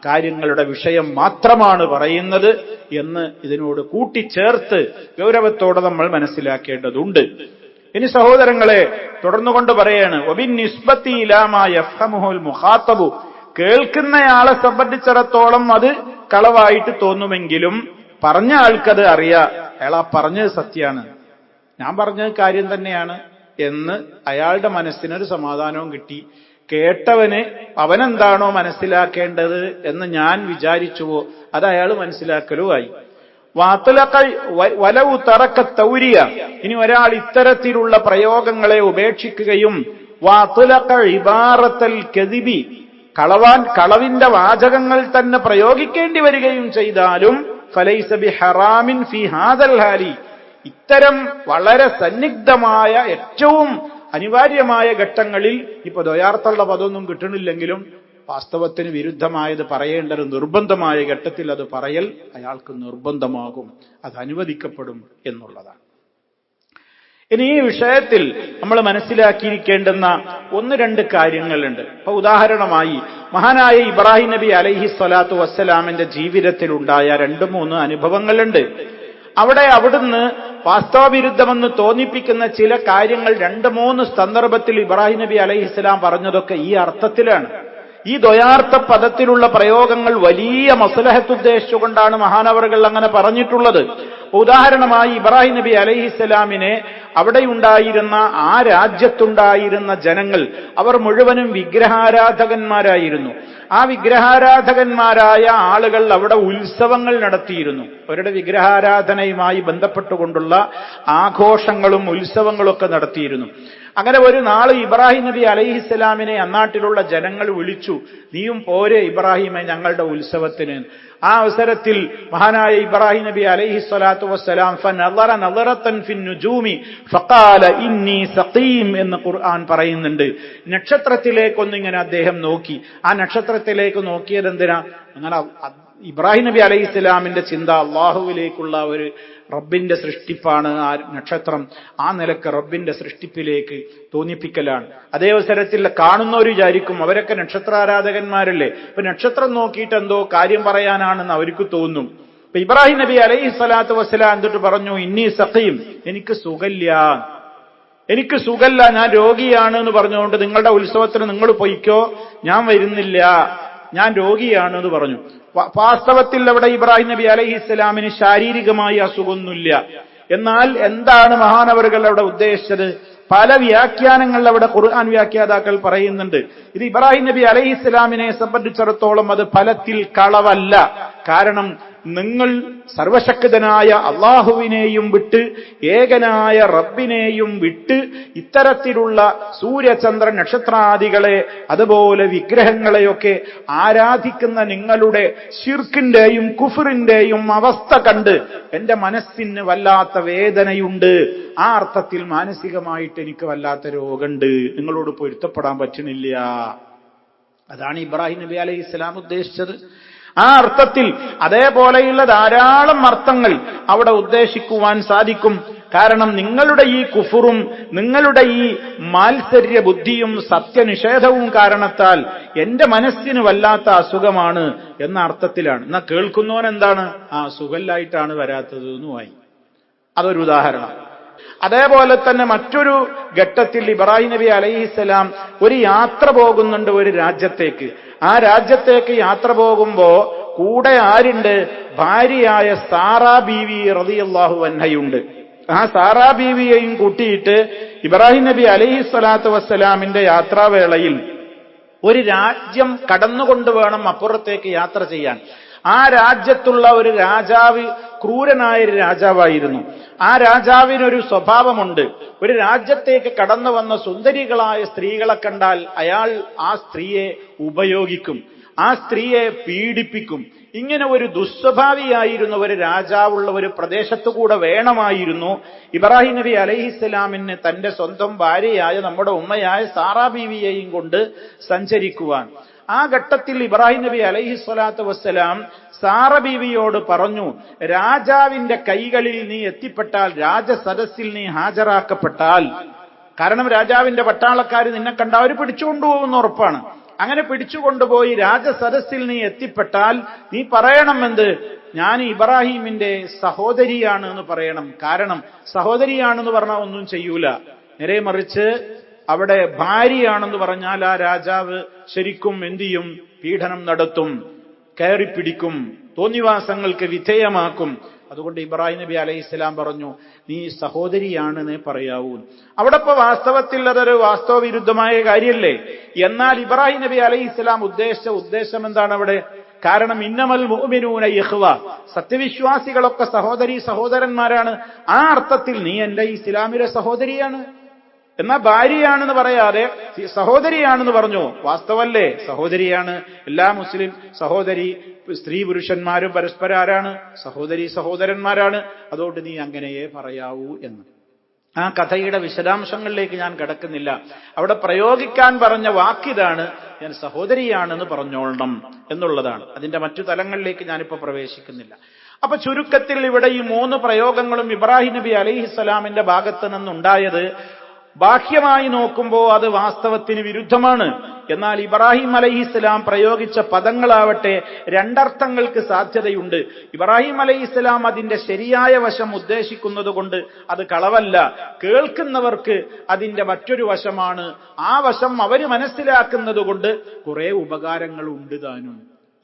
Speaker 1: കാര്യങ്ങളുടെ വിഷയം മാത്രമാണ് പറയുന്നത് എന്ന് ഇതിനോട് കൂട്ടിച്ചേർത്ത് ഗൗരവത്തോടെ നമ്മൾ മനസ്സിലാക്കേണ്ടതുണ്ട്. ഇനി സഹോദരങ്ങളെ, തുടർന്നുകൊണ്ട് പറയാണ്, വബിന്നിസ്ബതി ഇലാ മാ യഫ്ഹമുൽ മുഖാതബു, കേൾക്കുന്നയാളെ സംബന്ധിച്ചിടത്തോളം അത് കളവായിട്ട് തോന്നുമെങ്കിലും പറഞ്ഞ ആൾക്കത് അറിയാം, അയാൾ ആ പറഞ്ഞത് സത്യമാണ്, ഞാൻ പറഞ്ഞത് കാര്യം തന്നെയാണ് എന്ന് അയാളുടെ മനസ്സിനൊരു സമാധാനവും കിട്ടി. കേട്ടവന് അവനെന്താണോ മനസ്സിലാക്കേണ്ടത് എന്ന് ഞാൻ വിചാരിച്ചുവോ അത് അയാൾ മനസ്സിലാക്കലുമായി. വലവു തറക്ക തൗരിയ, ഇനി ഒരാൾ ഇത്തരത്തിലുള്ള പ്രയോഗങ്ങളെ ഉപേക്ഷിക്കുകയും ഇബാറത്തൽ കദിബി, കളവിന്റെ വാചകങ്ങൾ തന്നെ പ്രയോഗിക്കേണ്ടി വരികയും ചെയ്താലും ഫലൈസ ബിഹറാമിൻ ഫി ഹാദൽ ഹാലി, ഇത്തരം വളരെ സന്നിഗ്ധമായ ഏറ്റവും അനിവാര്യമായ ഘട്ടങ്ങളിൽ, ഇപ്പൊ ദ്വയാർത്ഥമുള്ള പദമൊന്നും കിട്ടണില്ലെങ്കിലും വാസ്തവത്തിന് വിരുദ്ധമായത് പറയേണ്ടത് നിർബന്ധമായ ഘട്ടത്തിൽ അത് പറയൽ അയാൾക്ക് നിർബന്ധമാകും, അത് അനുവദിക്കപ്പെടും എന്നുള്ളതാണ്. ഇനി ഈ വിഷയത്തിൽ നമ്മൾ മനസ്സിലാക്കിയിരിക്കേണ്ടുന്ന ഒന്ന് രണ്ട് കാര്യങ്ങളുണ്ട്. ഇപ്പൊ ഉദാഹരണമായി മഹാനായ ഇബ്രാഹിം നബി അലൈഹി സ്വലാത്തു വസ്സലാമിന്റെ ജീവിതത്തിലുണ്ടായ 2-3 അനുഭവങ്ങളുണ്ട്. അവിടുന്ന് വാസ്തവവിരുദ്ധമെന്ന് തോന്നിപ്പിക്കുന്ന ചില കാര്യങ്ങൾ 2-3 സന്ദർഭത്തിൽ ഇബ്രാഹിം നബി അലൈഹിസ്സലാം പറഞ്ഞതൊക്കെ ഈ അർത്ഥത്തിലാണ്. ഈ ദ്വയാർത്ഥ പദത്തിലുള്ള പ്രയോഗങ്ങൾ വലിയ മസ്ലഹത്ത് ഉദ്ദേശിച്ചുകൊണ്ടാണ് മഹാനവറുകൾ അങ്ങനെ പറഞ്ഞിട്ടുള്ളത്. ഉദാഹരണമായി ഇബ്രാഹിം നബി അലൈഹിസ്സലാമിനെ അവിടെയുണ്ടായിരുന്ന ആ രാജ്യത്തുണ്ടായിരുന്ന ജനങ്ങൾ അവർ മുഴുവനും വിഗ്രഹാരാധകന്മാരായിരുന്നു. ആ വിഗ്രഹാരാധകന്മാരായ ആളുകൾ അവിടെ ഉത്സവങ്ങൾ നടത്തിയിരുന്നു. അവരുടെ വിഗ്രഹാരാധനയുമായി ബന്ധപ്പെട്ടുകൊണ്ടുള്ള ആഘോഷങ്ങളും ഉത്സവങ്ങളും ഒക്കെ നടത്തിയിരുന്നു. അങ്ങനെ ഒരു നാൾ ഇബ്രാഹിം നബി അലൈഹിസ്സലാമിനെ അന്നാട്ടിലുള്ള ജനങ്ങൾ വിളിച്ചു, നീയും പോരെ ഇബ്രാഹിമെ ഞങ്ങളുടെ ഉത്സവത്തിന്. ആ അവസരത്തിൽ മഹാനായ ഇബ്രാഹിം നബി അലൈഹി സ്വലാത്തു വസ്സലാം ഫനളറ നളറതൻ ഫിൻ നുജൂമി ഫഖാല ഇന്നി സഖീം എന്ന് ഖുർആൻ പറയുന്നുണ്ട്. നക്ഷത്രത്തിലേക്കൊന്നിങ്ങനെ അദ്ദേഹം നോക്കി. ആ നക്ഷത്രത്തിലേക്ക് നോക്കിയത് എന്തിനാ? അങ്ങനെ ഇബ്രാഹിം നബി അലൈഹിസ്സലാമിന്റെ ചിന്ത അള്ളാഹുവിലേക്കുള്ള ഒരു റബ്ബിന്റെ സൃഷ്ടിപ്പാണ് ആ നക്ഷത്രം. ആ നിലക്ക് റബ്ബിന്റെ സൃഷ്ടിപ്പിലേക്ക് തോന്നിപ്പിക്കലാണ്. അതേ അവസരത്തിൽ കാണുന്നവർ വിചാരിക്കും അവരൊക്കെ നക്ഷത്രാരാധകന്മാരല്ലേ, ഇപ്പൊ നക്ഷത്രം നോക്കിയിട്ട് എന്തോ കാര്യം പറയാനാണെന്ന് അവർക്ക് തോന്നും. ഇപ്പൊ ഇബ്രാഹിം നബി അലൈഹി സ്വലാത്തു വസ്സലാം എന്നിട്ട് പറഞ്ഞു, ഇന്നി സഖീം, എനിക്ക് സുഖല്ല, ഞാൻ രോഗിയാണ് എന്ന് പറഞ്ഞുകൊണ്ട് നിങ്ങളുടെ ഉത്സവത്തിന് നിങ്ങൾ പൊയ്ക്കോ, ഞാൻ വരുന്നില്ല, ഞാൻ രോഗിയാണ് എന്ന് പറഞ്ഞു. വാസ്തവത്തിൽ അവിടെ ഇബ്രാഹിം നബി അലൈഹിസ്സലാമിന് ശാരീരികമായി അസുഖമൊന്നുമില്ല. എന്നാൽ എന്താണ് മഹാനവറുകൾ അവിടെ ഉദ്ദേശിച്ചത്? പല വ്യാഖ്യാനങ്ങൾ അവിടെ ഖുർആൻ വ്യാഖ്യാതാക്കൾ പറയുന്നുണ്ട്. ഇത് ഇബ്രാഹിം നബി അലൈഹിസ്സലാമിനെ സംബന്ധിച്ചിടത്തോളം അത് ഫലത്തിൽ കളവല്ല. കാരണം നിങ്ങൾ സർവശക്തനായ അള്ളാഹുവിനെയും വിട്ട് ഏകനായ റബ്ബിനെയും വിട്ട് ഇത്തരത്തിലുള്ള സൂര്യചന്ദ്ര നക്ഷത്രാദികളെ അതുപോലെ വിഗ്രഹങ്ങളെയൊക്കെ ആരാധിക്കുന്ന നിങ്ങളുടെ ശിർക്കിന്റെയും കുഫറിന്റെയും അവസ്ഥ കണ്ട് എന്റെ മനസ്സിന് വല്ലാത്ത വേദനയുണ്ട്. ആ അർത്ഥത്തിൽ മാനസികമായിട്ട് എനിക്ക് വല്ലാത്ത രോഗമുണ്ട്, നിങ്ങളോട് പൊരുത്തപ്പെടാൻ പറ്റുന്നില്ല. അതാണ് ഇബ്രാഹിം നബി അലൈഹി ഇസ്ലാം ഉദ്ദേശിച്ചത്. ആ അർത്ഥത്തിൽ അതേപോലെയുള്ള ധാരാളം അർത്ഥങ്ങൾ അവിടെ ഉദ്ദേശിക്കുവാൻ സാധിക്കും. കാരണം നിങ്ങളുടെ ഈ കുഫറും നിങ്ങളുടെ ഈ മാത്സര്യ ബുദ്ധിയും സത്യനിഷേധവും കാരണത്താൽ എന്റെ മനസ്സിന് വല്ലാത്ത അസുഖമാണ് എന്ന അർത്ഥത്തിലാണ്. എന്നാ കേൾക്കുന്നവൻ എന്താണ്? ആ സുഖല്ലായിട്ടാണ് വരാത്തത് എന്നുമായി. അതൊരു ഉദാഹരണം. അതേപോലെ തന്നെ മറ്റൊരു ഘട്ടത്തിൽ ഇബ്രാഹിം നബി അലൈഹിസ്സലാം ഒരു യാത്ര പോകുന്നുണ്ട് ഒരു രാജ്യത്തേക്ക്. ആ രാജ്യത്തേക്ക് യാത്ര പോകുമ്പോ കൂടെ ആരുണ്ട്? ഭാര്യയായ സാറാ ബീവി റളിയല്ലാഹു അൻഹയുണ്ട്. ആ സാറാ ബീവിയെയും കൂട്ടിയിട്ട് ഇബ്രാഹിം നബി അലൈഹി സ്വലാത്തു വസ്സലാമിന്റെ യാത്രാവേളയിൽ ഒരു രാജ്യം കടന്നുകൊണ്ട് വേണം അപ്പുറത്തേക്ക് യാത്ര ചെയ്യാൻ. ആ രാജ്യത്തുള്ള ഒരു രാജാവ് ക്രൂരനായ ഒരു രാജാവായിരുന്നു. ആ രാജാവിനൊരു സ്വഭാവമുണ്ട്. ഒരു രാജ്യത്തേക്ക് കടന്നു വന്ന സുന്ദരികളായ സ്ത്രീകളെ കണ്ടാൽ അയാൾ ആ സ്ത്രീയെ ഉപയോഗിക്കും, ആ സ്ത്രീയെ പീഡിപ്പിക്കും. ഇങ്ങനെ ഒരു ദുസ്വഭാവിയായിരുന്ന ഒരു രാജാവുള്ള ഒരു പ്രദേശത്തുകൂടെ വേണമായിരുന്നു ഇബ്രാഹിം നബി അലൈഹിസ്സലാമിന് തന്റെ സ്വന്തം ഭാര്യയായ നമ്മുടെ ഉമ്മയായ സാറാ ബീവിയെയും കൊണ്ട് സഞ്ചരിക്കുവാൻ. ആ ഘട്ടത്തിൽ ഇബ്രാഹിം നബി അലൈഹി സ്വലാത്തു വസ്സലാം സാറ ബീവിയോട് പറഞ്ഞു, രാജാവിന്റെ കൈകളിൽ നീ എത്തിപ്പെട്ടാൽ, രാജസദസ്സിൽ നീ ഹാജരാക്കപ്പെട്ടാൽ, കാരണം രാജാവിന്റെ പട്ടാളക്കാർ നിന്നെ കണ്ട അവർ പിടിച്ചുകൊണ്ടുപോകുന്ന ഉറപ്പാണ്. അങ്ങനെ പിടിച്ചുകൊണ്ടുപോയി രാജസദസ്സിൽ നീ എത്തിപ്പെട്ടാൽ നീ പറയണം എന്ത്? ഞാൻ ഇബ്രാഹിമിന്റെ സഹോദരിയാണ് എന്ന് പറയണം. കാരണം സഹോദരിയാണെന്ന് പറഞ്ഞാൽ ഒന്നും ചെയ്യൂല, നേരെ മറിച്ച് അവിടെ ഭാര്യയാണെന്ന് പറഞ്ഞാൽ ആ രാജാവ് ശരിക്കും എന്ത് ചെയ്യും? പീഡനം നടത്തും, കയറിപ്പിടിക്കും, തോന്നിവാസങ്ങൾക്ക് വിധേയമാക്കും. അതുകൊണ്ട് ഇബ്രാഹിം നബി അലൈഹി ഇസ്ലാം പറഞ്ഞു, നീ സഹോദരിയാണെന്നേ പറയാവൂ. അവിടെ ഇപ്പൊ വാസ്തവത്തിൽ അതൊരു വാസ്തവ വിരുദ്ധമായ കാര്യമല്ലേ? എന്നാൽ ഇബ്രാഹിം നബി അലൈഹി ഇസ്ലാം ഉദ്ദേശിച്ച ഉദ്ദേശം എന്താണ് അവിടെ? കാരണം ഇന്നമൽ മുഅ്മിനൂന ഇഖ്വ, സത്യവിശ്വാസികളൊക്കെ സഹോദരന്മാരാണ്. ആ അർത്ഥത്തിൽ നീ എന്റെ ഇസ്ലാമിലെ സഹോദരിയാണ്. എന്നാ ഭാര്യയാണെന്ന് പറയാതെ സഹോദരിയാണെന്ന് പറഞ്ഞു. വാസ്തവല്ലേ? സഹോദരിയാണ്. എല്ലാ മുസ്ലിം സഹോദരി സ്ത്രീ പുരുഷന്മാരും പരസ്പരം ആരാണ്? സഹോദരന്മാരാണ്. അതുകൊണ്ട് നീ അങ്ങനെയേ പറയാവൂ എന്ന്. ആ കഥയുടെ വിശദാംശങ്ങളിലേക്ക് ഞാൻ കടക്കുന്നില്ല. അവിടെ പ്രയോഗിക്കാൻ പറഞ്ഞ വാക്കിതാണ്, ഞാൻ സഹോദരിയാണെന്ന് പറഞ്ഞോളണം എന്നുള്ളതാണ്. അതിന്റെ മറ്റു തലങ്ങളിലേക്ക് ഞാനിപ്പോ പ്രവേശിക്കുന്നില്ല. അപ്പൊ ചുരുക്കത്തിൽ ഇവിടെ ഈ 3 പ്രയോഗങ്ങളും ഇബ്രാഹിം നബി അലൈഹിസ്സലാമിന്റെ ഭാഗത്ത് നിന്നുണ്ടായത് ബാഹ്യമായി നോക്കുമ്പോൾ അത് വാസ്തവത്തിന് വിരുദ്ധമാണ്. എന്നാൽ ഇബ്രാഹിം അലൈഹിസ്സലാം പ്രയോഗിച്ച പദങ്ങളാവട്ടെ രണ്ടർത്ഥങ്ങൾക്ക് സാധ്യതയുണ്ട്. ഇബ്രാഹിം അലൈഹിസ്സലാം അതിന്റെ ശരിയായ വശം ഉദ്ദേശിക്കുന്നത് കൊണ്ട് അത് കളവല്ല, കേൾക്കുന്നവർക്ക് അതിന്റെ മറ്റൊരു വശമാണ്. ആ വശം അവര് മനസ്സിലാക്കുന്നത് കൊണ്ട് കുറെ ഉപകാരങ്ങൾ ഉണ്ട് താനും.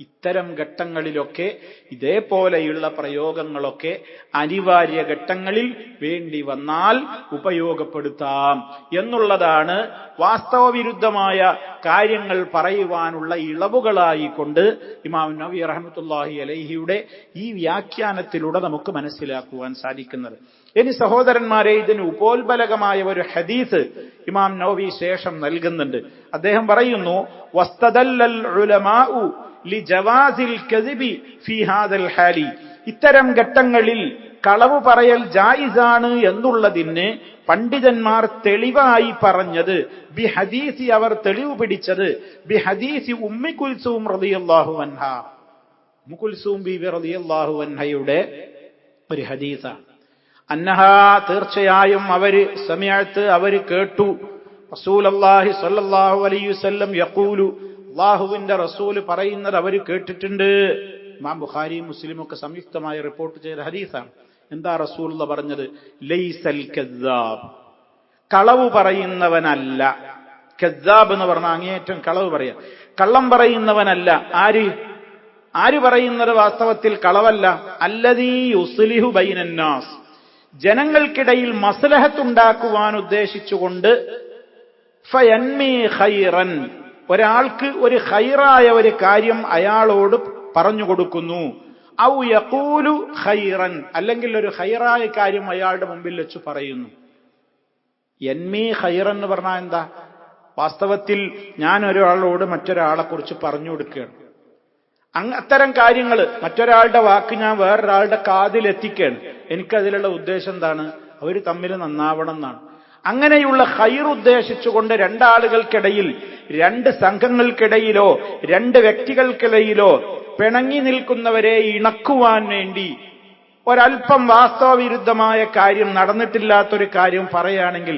Speaker 1: ഇത്തരം ഘട്ടങ്ങളിലൊക്കെ ഇതേപോലെയുള്ള പ്രയോഗങ്ങളൊക്കെ അനിവാര്യ ഘട്ടങ്ങളിൽ വേണ്ടി വന്നാൽ ഉപയോഗപ്പെടുത്താം എന്നുള്ളതാണ് വാസ്തവവിരുദ്ധമായ കാര്യങ്ങൾ പറയുവാനുള്ള ഇളവുകളായിക്കൊണ്ട് ഇമാം നവവി റഹ്മത്തുള്ളാഹി അലൈഹിയുടെ ഈ വ്യാഖ്യാനത്തിലൂടെ നമുക്ക് മനസ്സിലാക്കുവാൻ സാധിക്കുന്നത്. ഇനി സഹോദരന്മാരെ, ഇതിന് ഉപോത്ബലകമായ ഒരു ഹദീസ് ഇമാം നവവി ശേഷം നൽകുന്നുണ്ട്. അദ്ദേഹം പറയുന്നു, വസ്തദല്ലൽ ഉലമാഉ ലിജവാസിൽ കദിബി ഫീ ഹാദൽ ഹാലി. ഇത്തരം ഘട്ടങ്ങളിൽ കളവ് പറയൽ ജായിസാണ് എന്നുള്ളതിന് പണ്ഡിതന്മാർ തെളിവായി പറഞ്ഞത് ബി ഹദീസി, അവർ തെളിവ് പിടിച്ചത് ബി ഹദീസി ഉമ്മി കുൽസൂം റളിയല്ലാഹു അൻഹ. ഉമ്മു കുൽസൂം ബീവി റളിയല്ലാഹു അൻഹയുടെ ഒരു ഹദീസാണ്. അന്നഹാ, തീർച്ചയായും അവര് സമയത്ത് അവര് കേട്ടു റസൂലുള്ളാഹി സ്വല്ലല്ലാഹു അലൈഹി വസല്ലം യഖൂലു, അല്ലാഹുവിന്റെ റസൂൽ പറയുന്നത് അവർ കേട്ടിട്ടുണ്ട്. ഇമാം ബുഖാരിയും മുസ്ലിമും ഒക്കെ സംയുക്തമായി റിപ്പോർട്ട് ചെയ്ത ഹദീസാണ്. എന്താ റസൂലുള്ള പറഞ്ഞത്? ലൈസൽ കദ്ദാബ്, കളവ് പറയുന്നവനല്ല. കദ്ദാബ് എന്ന് പറഞ്ഞാൽ അങ്ങേയറ്റം കളവ് പറയാ, കള്ളം പറയുന്നവനല്ല. ആര് പറയുന്നത് വാസ്തവത്തിൽ കളവല്ല. അല്ലദീ യുസ്ലിഹു ബൈനന്നാസ്, ജനങ്ങൾക്കിടയിൽ മസ്ലഹത്തുണ്ടാക്കുവാൻ ഉദ്ദേശിച്ചുകൊണ്ട് ഫയൻമി ഖൈറൻ, ഒരാൾക്ക് ഒരു ഖൈറായ ഒരു കാര്യം അയാളോട് പറഞ്ഞു കൊടുക്കുന്നു. ഔ യഖൂലു ഖൈറൻ, അല്ലെങ്കിൽ ഒരു ഖൈറായ കാര്യം അയാളുടെ മുമ്പിൽ വെച്ച് പറയുന്നു. യൻമി ഖൈറൻ എന്ന് പറഞ്ഞാൽ എന്താ? വാസ്തവത്തിൽ ഞാൻ ഒരാളോട് മറ്റൊരാളെ കുറിച്ച് പറഞ്ഞു കൊടുക്കുകയാണ്. അത്തരം കാര്യങ്ങൾ, മറ്റൊരാളുടെ വാക്ക് ഞാൻ വേറൊരാളുടെ കാതിൽ എത്തിക്കുകയാണ്. എനിക്കതിലുള്ള ഉദ്ദേശം എന്താണ്? അവർ തമ്മിൽ നന്നാവണം എന്നാണ്. അങ്ങനെയുള്ള ഖൈർ ഉദ്ദേശിച്ചുകൊണ്ട് രണ്ടാളുകൾക്കിടയിൽ, രണ്ട് സംഘങ്ങൾക്കിടയിലോ രണ്ട് വ്യക്തികൾക്കിടയിലോ പിണങ്ങി നിൽക്കുന്നവരെ ഇണക്കുവാൻ വേണ്ടി ഒരൽപ്പം വാസ്തവവിരുദ്ധമായ കാര്യം, നടന്നിട്ടില്ലാത്തൊരു കാര്യം പറയുകയാണെങ്കിൽ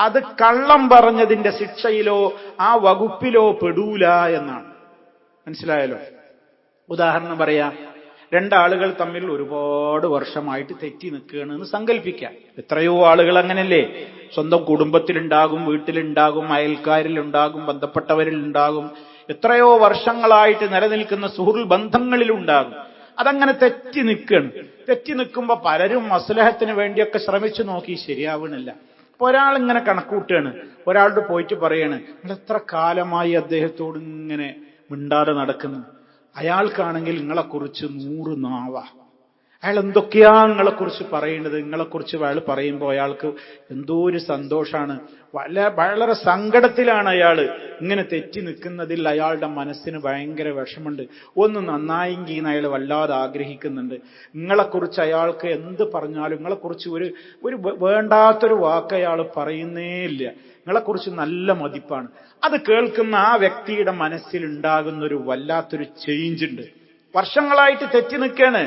Speaker 1: അത് കള്ളം പറഞ്ഞതിന്റെ ശിക്ഷയിലോ ആ വകുപ്പിലോ പെടൂല എന്നാണ്. മനസ്സിലായല്ലോ? ഉദാഹരണം പറയാം, രണ്ടാളുകൾ തമ്മിൽ ഒരുപാട് വർഷമായിട്ട് തെറ്റി നിൽക്കുകയാണെന്ന് സങ്കല്പിക്കാം. എത്രയോ ആളുകൾ അങ്ങനല്ലേ? സ്വന്തം കുടുംബത്തിലുണ്ടാകും, വീട്ടിലുണ്ടാകും, അയൽക്കാരിലുണ്ടാകും, ബന്ധപ്പെട്ടവരിലുണ്ടാകും, എത്രയോ വർഷങ്ങളായിട്ട് നിലനിൽക്കുന്ന സുഹൃത്ത് ബന്ധങ്ങളിലുണ്ടാകും. അതങ്ങനെ തെറ്റി നിൽക്കുകയാണ്. തെറ്റി നിൽക്കുമ്പോ പലരും മസ്ലഹത്തിന് വേണ്ടിയൊക്കെ ശ്രമിച്ചു നോക്കി, ശരിയാവണില്ല. അപ്പൊ ഒരാളിങ്ങനെ കണക്കൂട്ടുകയാണ്, ഒരാളോട് പോയിട്ട് പറയാണ്, നിങ്ങൾ എത്ര കാലമായി അദ്ദേഹത്തോട് ഇങ്ങനെ മിണ്ടാതെ നടക്കുന്നു, അയാൾക്കാണെങ്കിൽ നിങ്ങളെക്കുറിച്ച് 100 നാവ, അയാൾ എന്തൊക്കെയാ നിങ്ങളെക്കുറിച്ച് പറയുന്നത്, നിങ്ങളെക്കുറിച്ച് അയാൾ പറയുമ്പോൾ അയാൾക്ക് എന്തോ ഒരു സന്തോഷാണ്, വളരെ സങ്കടത്തിലാണ് അയാള്. ഇങ്ങനെ തെറ്റി നിൽക്കുന്നതിൽ അയാളുടെ മനസ്സിന് ഭയങ്കര വിഷമുണ്ട്. ഒന്ന് നന്നായെങ്കിൽ എന്ന് അയാൾ വല്ലാതെ ആഗ്രഹിക്കുന്നുണ്ട്. നിങ്ങളെക്കുറിച്ച് അയാൾക്ക് എന്ത് പറഞ്ഞാലും നിങ്ങളെക്കുറിച്ച് ഒരു വേണ്ടാത്തൊരു വാക്ക് അയാൾ പറയുന്നേ ഇല്ല. നിങ്ങളെക്കുറിച്ച് നല്ല മതിപ്പാണ്. അത് കേൾക്കുന്ന ആ വ്യക്തിയുടെ മനസ്സിൽ ഉണ്ടാകുന്നൊരു വല്ലാത്തൊരു ചേഞ്ച് ഉണ്ട്. വർഷങ്ങളായിട്ട് തെറ്റി നിൽക്കാണ്.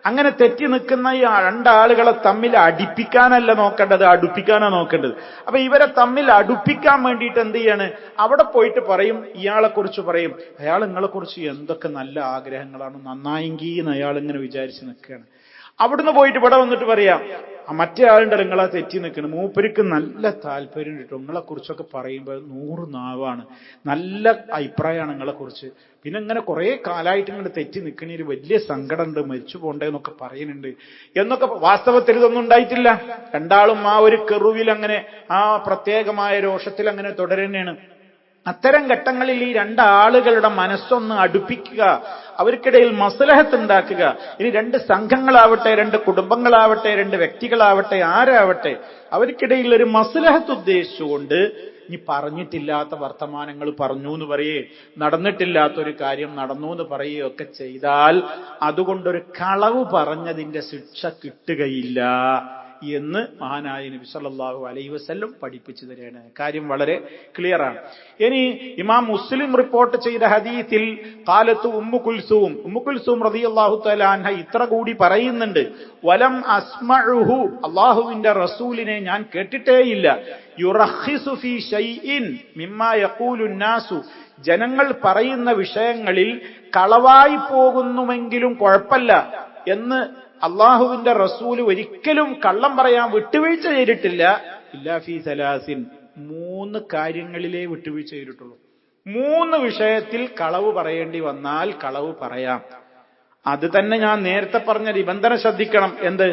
Speaker 1: അങ്ങനെ തെറ്റി നിൽക്കുന്ന ഈ രണ്ടാളുകളെ തമ്മിൽ അടിപ്പിക്കാനല്ല നോക്കേണ്ടത്, അടുപ്പിക്കാനാണ് നോക്കേണ്ടത്. അപ്പൊ ഇവരെ തമ്മിൽ അടുപ്പിക്കാൻ വേണ്ടിയിട്ട് എന്ത് ചെയ്യാണ്? അവിടെ പോയിട്ട് പറയും, ഇയാളെ കുറിച്ച് പറയും, അയാൾ നിങ്ങളെ കുറിച്ച് എന്തൊക്കെ നല്ല ആഗ്രഹങ്ങളാണ്, നന്നായെങ്കിൽ എന്ന് അയാൾ ഇങ്ങനെ വിചാരിച്ച് നിൽക്കുകയാണ്. അവിടുന്ന് പോയിട്ട് ഇവിടെ വന്നിട്ട് പറയാം, മറ്റേ ആളുടെ നിങ്ങളെ തെറ്റി നിൽക്കണം, മൂപ്പർക്ക് നല്ല താല്പര്യം കിട്ടും, നിങ്ങളെ കുറിച്ചൊക്കെ പറയുമ്പോൾ 100 നാവാണ്, നല്ല അഭിപ്രായമാണ് നിങ്ങളെ കുറിച്ച്, പിന്നെ ഇങ്ങനെ കുറെ കാലമായിട്ട് ഇങ്ങനെ തെറ്റി നിൽക്കണേര് വലിയ സങ്കടമുണ്ട്, മരിച്ചു പോണ്ടേ എന്നൊക്കെ പറയുന്നുണ്ട് എന്നൊക്കെ. വാസ്തവത്തിൽ ഇതൊന്നും ഉണ്ടായിട്ടില്ല. രണ്ടാളും ആ ഒരു കെറുവിൽ അങ്ങനെ, ആ പ്രത്യേകമായ രോഷത്തിൽ അങ്ങനെ തുടരുന്നതാണ്. അത്തരം ഘട്ടങ്ങളിൽ ഈ രണ്ടാളുകളുടെ മനസ്സൊന്ന് അടുപ്പിക്കുക, അവർക്കിടയിൽ മസ്ലഹത്ത് ഉണ്ടാക്കുക. ഇനി രണ്ട് സംഘങ്ങളാവട്ടെ, രണ്ട് കുടുംബങ്ങളാവട്ടെ, രണ്ട് വ്യക്തികളാവട്ടെ, ആരാവട്ടെ, അവർക്കിടയിൽ ഒരു മസ്ലഹത്ത് ഉദ്ദേശിച്ചുകൊണ്ട് ഇനി പറഞ്ഞിട്ടില്ലാത്ത വർത്തമാനങ്ങൾ പറഞ്ഞു എന്ന് പറയേ, നടന്നിട്ടില്ലാത്തൊരു കാര്യം നടന്നു എന്ന് പറയുകയൊക്കെ ചെയ്താൽ അതുകൊണ്ടൊരു കളവ് പറഞ്ഞതിന്റെ ശിക്ഷ കിട്ടുകയില്ല എന്ന് മഹാനായ നബി സല്ലല്ലാഹു അലൈഹി വസല്ലം പഠിപ്പിച്ചു തരികയാണ്. കാര്യം വളരെ ക്ലിയറാണ്. ഇനി ഇമാം മുസ്ലിം റിപ്പോർട്ട് ചെയ്ത ഹദീസിൽ ഖാലത്തു ഉമ്മു കുൽസൂം റളിയല്ലാഹു തആല അൻഹ ഇത്ര കൂടി പറയുന്നുണ്ട്, വലം അസ്മഉഹു, അല്ലാഹുവിന്റെ റസൂലിനെ ഞാൻ കേട്ടിട്ടേയില്ല, യുറഖിസു ഫീ ഷൈഇൻ മിമ്മാ യഖൂലു നാസു, ജനങ്ങൾ പറയുന്ന വിഷയങ്ങളിൽ കളവായി പോകുന്നുവെങ്കിലും കുഴപ്പമില്ല എന്ന് അള്ളാഹുവിന്റെ റസൂല് ഒരിക്കലും കള്ളം പറയാൻ വിട്ടുവീഴ്ച ചെയ്തിട്ടില്ല. ഇല്ലാ ഫീ സലാസിൻ, 3 കാര്യങ്ങളിലേ വിട്ടുവീഴ്ച ചെയ്തിട്ടുള്ളൂ. 3 വിഷയത്തിൽ കളവ് പറയേണ്ടി വന്നാൽ കളവ് പറയാം. അത് തന്നെ ഞാൻ നേരത്തെ പറഞ്ഞ നിബന്ധന ശ്രദ്ധിക്കണം. എന്ത്?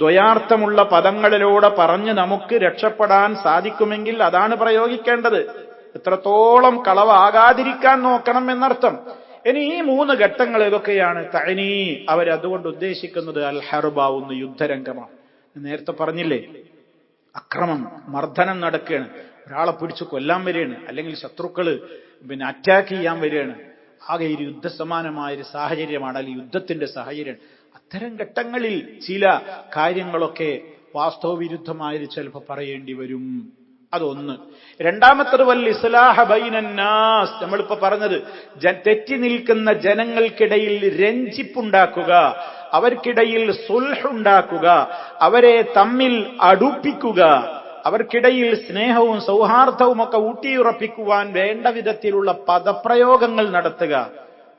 Speaker 1: ദ്വയാർത്ഥമുള്ള പദങ്ങളിലൂടെ പറഞ്ഞ് നമുക്ക് രക്ഷപ്പെടാൻ സാധിക്കുമെങ്കിൽ അതാണ് പ്രയോഗിക്കേണ്ടത്. എത്രത്തോളം കളവാകാതിരിക്കാൻ നോക്കണം എന്നർത്ഥം. ഇനി ഈ 3 ഘട്ടങ്ങൾ ഏതൊക്കെയാണ്? തഅനി, അവരതുകൊണ്ട് ഉദ്ദേശിക്കുന്നത് അൽ ഹർബാവുന്ന യുദ്ധരംഗമാണ്. നേരത്തെ പറഞ്ഞില്ലേ, അക്രമം, മർദ്ദനം നടക്കുകയാണ്, ഒരാളെ പിടിച്ച് കൊല്ലാൻ വരികയാണ്, അല്ലെങ്കിൽ ശത്രുക്കള് അറ്റാക്ക് ചെയ്യാൻ വരികയാണ്. ആകെ ഒരു യുദ്ധസമാനമായൊരു സാഹചര്യമാണ്, അല്ലെങ്കിൽ യുദ്ധത്തിന്റെ സാഹചര്യം. അത്തരം ഘട്ടങ്ങളിൽ ചില കാര്യങ്ങളൊക്കെ വാസ്തവവിരുദ്ധമായത് ചിലപ്പോൾ പറയേണ്ടി വരും. അതൊന്ന്. രണ്ടാമത്തത് വൽ ഇസ്ലാഹ ബൈനന്നാസ്, നമ്മളിപ്പോ പറഞ്ഞത് തെറ്റി നിൽക്കുന്ന ജനങ്ങൾക്കിടയിൽ രഞ്ജിപ്പുണ്ടാക്കുക, അവർക്കിടയിൽ സുൽഹ് ഉണ്ടാക്കുക, അവരെ തമ്മിൽ അടുപ്പിക്കുക, അവർക്കിടയിൽ സ്നേഹവും സൗഹാർദ്ദവും ഒക്കെ ഊട്ടിയുറപ്പിക്കുവാൻ വേണ്ട വിധത്തിലുള്ള പദപ്രയോഗങ്ങൾ നടത്തുക.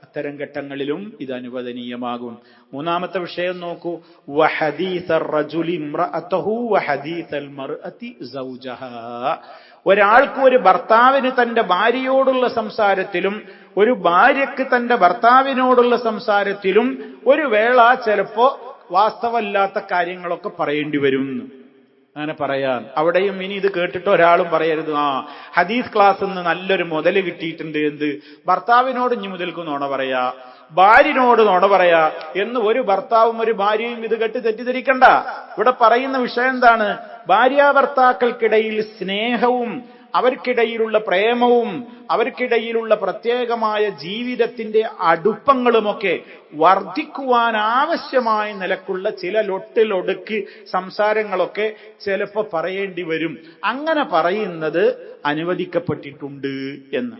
Speaker 1: അത്തരം ഘട്ടങ്ങളിലും ഇത് അനുവദനീയമാകും. മൂന്നാമത്തെ വിഷയം നോക്കൂ, വഹദീസർ റജുലി ഇംറഅതഹു വഹദീസൽ മർഅതി സൗജഹാ. ഒരാൾക്ക്, ഒരു ഭർത്താവിന് തന്റെ ഭാര്യയോടുള്ള സംസാരത്തിലും ഒരു ഭാര്യയ്ക്ക് തന്റെ ഭർത്താവിനോടുള്ള സംസാരത്തിലും ഒരു വേള ചിലപ്പോ വാസ്തവല്ലാത്ത കാര്യങ്ങളൊക്കെ പറയേണ്ടി വരും. അങ്ങനെ പറയാൻ അവിടെയും ഇനി ഇത് കേട്ടിട്ട് ഒരാളും പറയരുത്, ഹദീസ് ക്ലാസ് നിന്ന് നല്ലൊരു മുതല് കിട്ടിയിട്ടുണ്ട്, എന്ത് ഭർത്താവിനോട് ഇനി മുതൽക്ക് നുണ പറയാ, ഭാര്യനോട് നുണ പറയാ എന്ന് ഒരു ഭർത്താവും ഒരു ഭാര്യയും ഇത് കേട്ട് തെറ്റിദ്ധരിക്കണ്ട. ഇവിടെ പറയുന്ന വിഷയം എന്താണ്? ഭാര്യാഭർത്താക്കൾക്കിടയിൽ സ്നേഹവും അവർക്കിടയിലുള്ള പ്രേമവും അവർക്കിടയിലുള്ള പ്രത്യേകമായ ജീവിതത്തിന്റെ അടുപ്പങ്ങളുമൊക്കെ വർദ്ധിക്കുവാൻ ആവശ്യമായ നിലക്കുള്ള ചില ലൊട്ടിലൊടുക്ക് സംസാരങ്ങളൊക്കെ ചിലപ്പോൾ പറയേണ്ടി വരും. അങ്ങനെ പറയുന്നത് അനുവദിക്കപ്പെട്ടിട്ടുണ്ട് എന്ന്.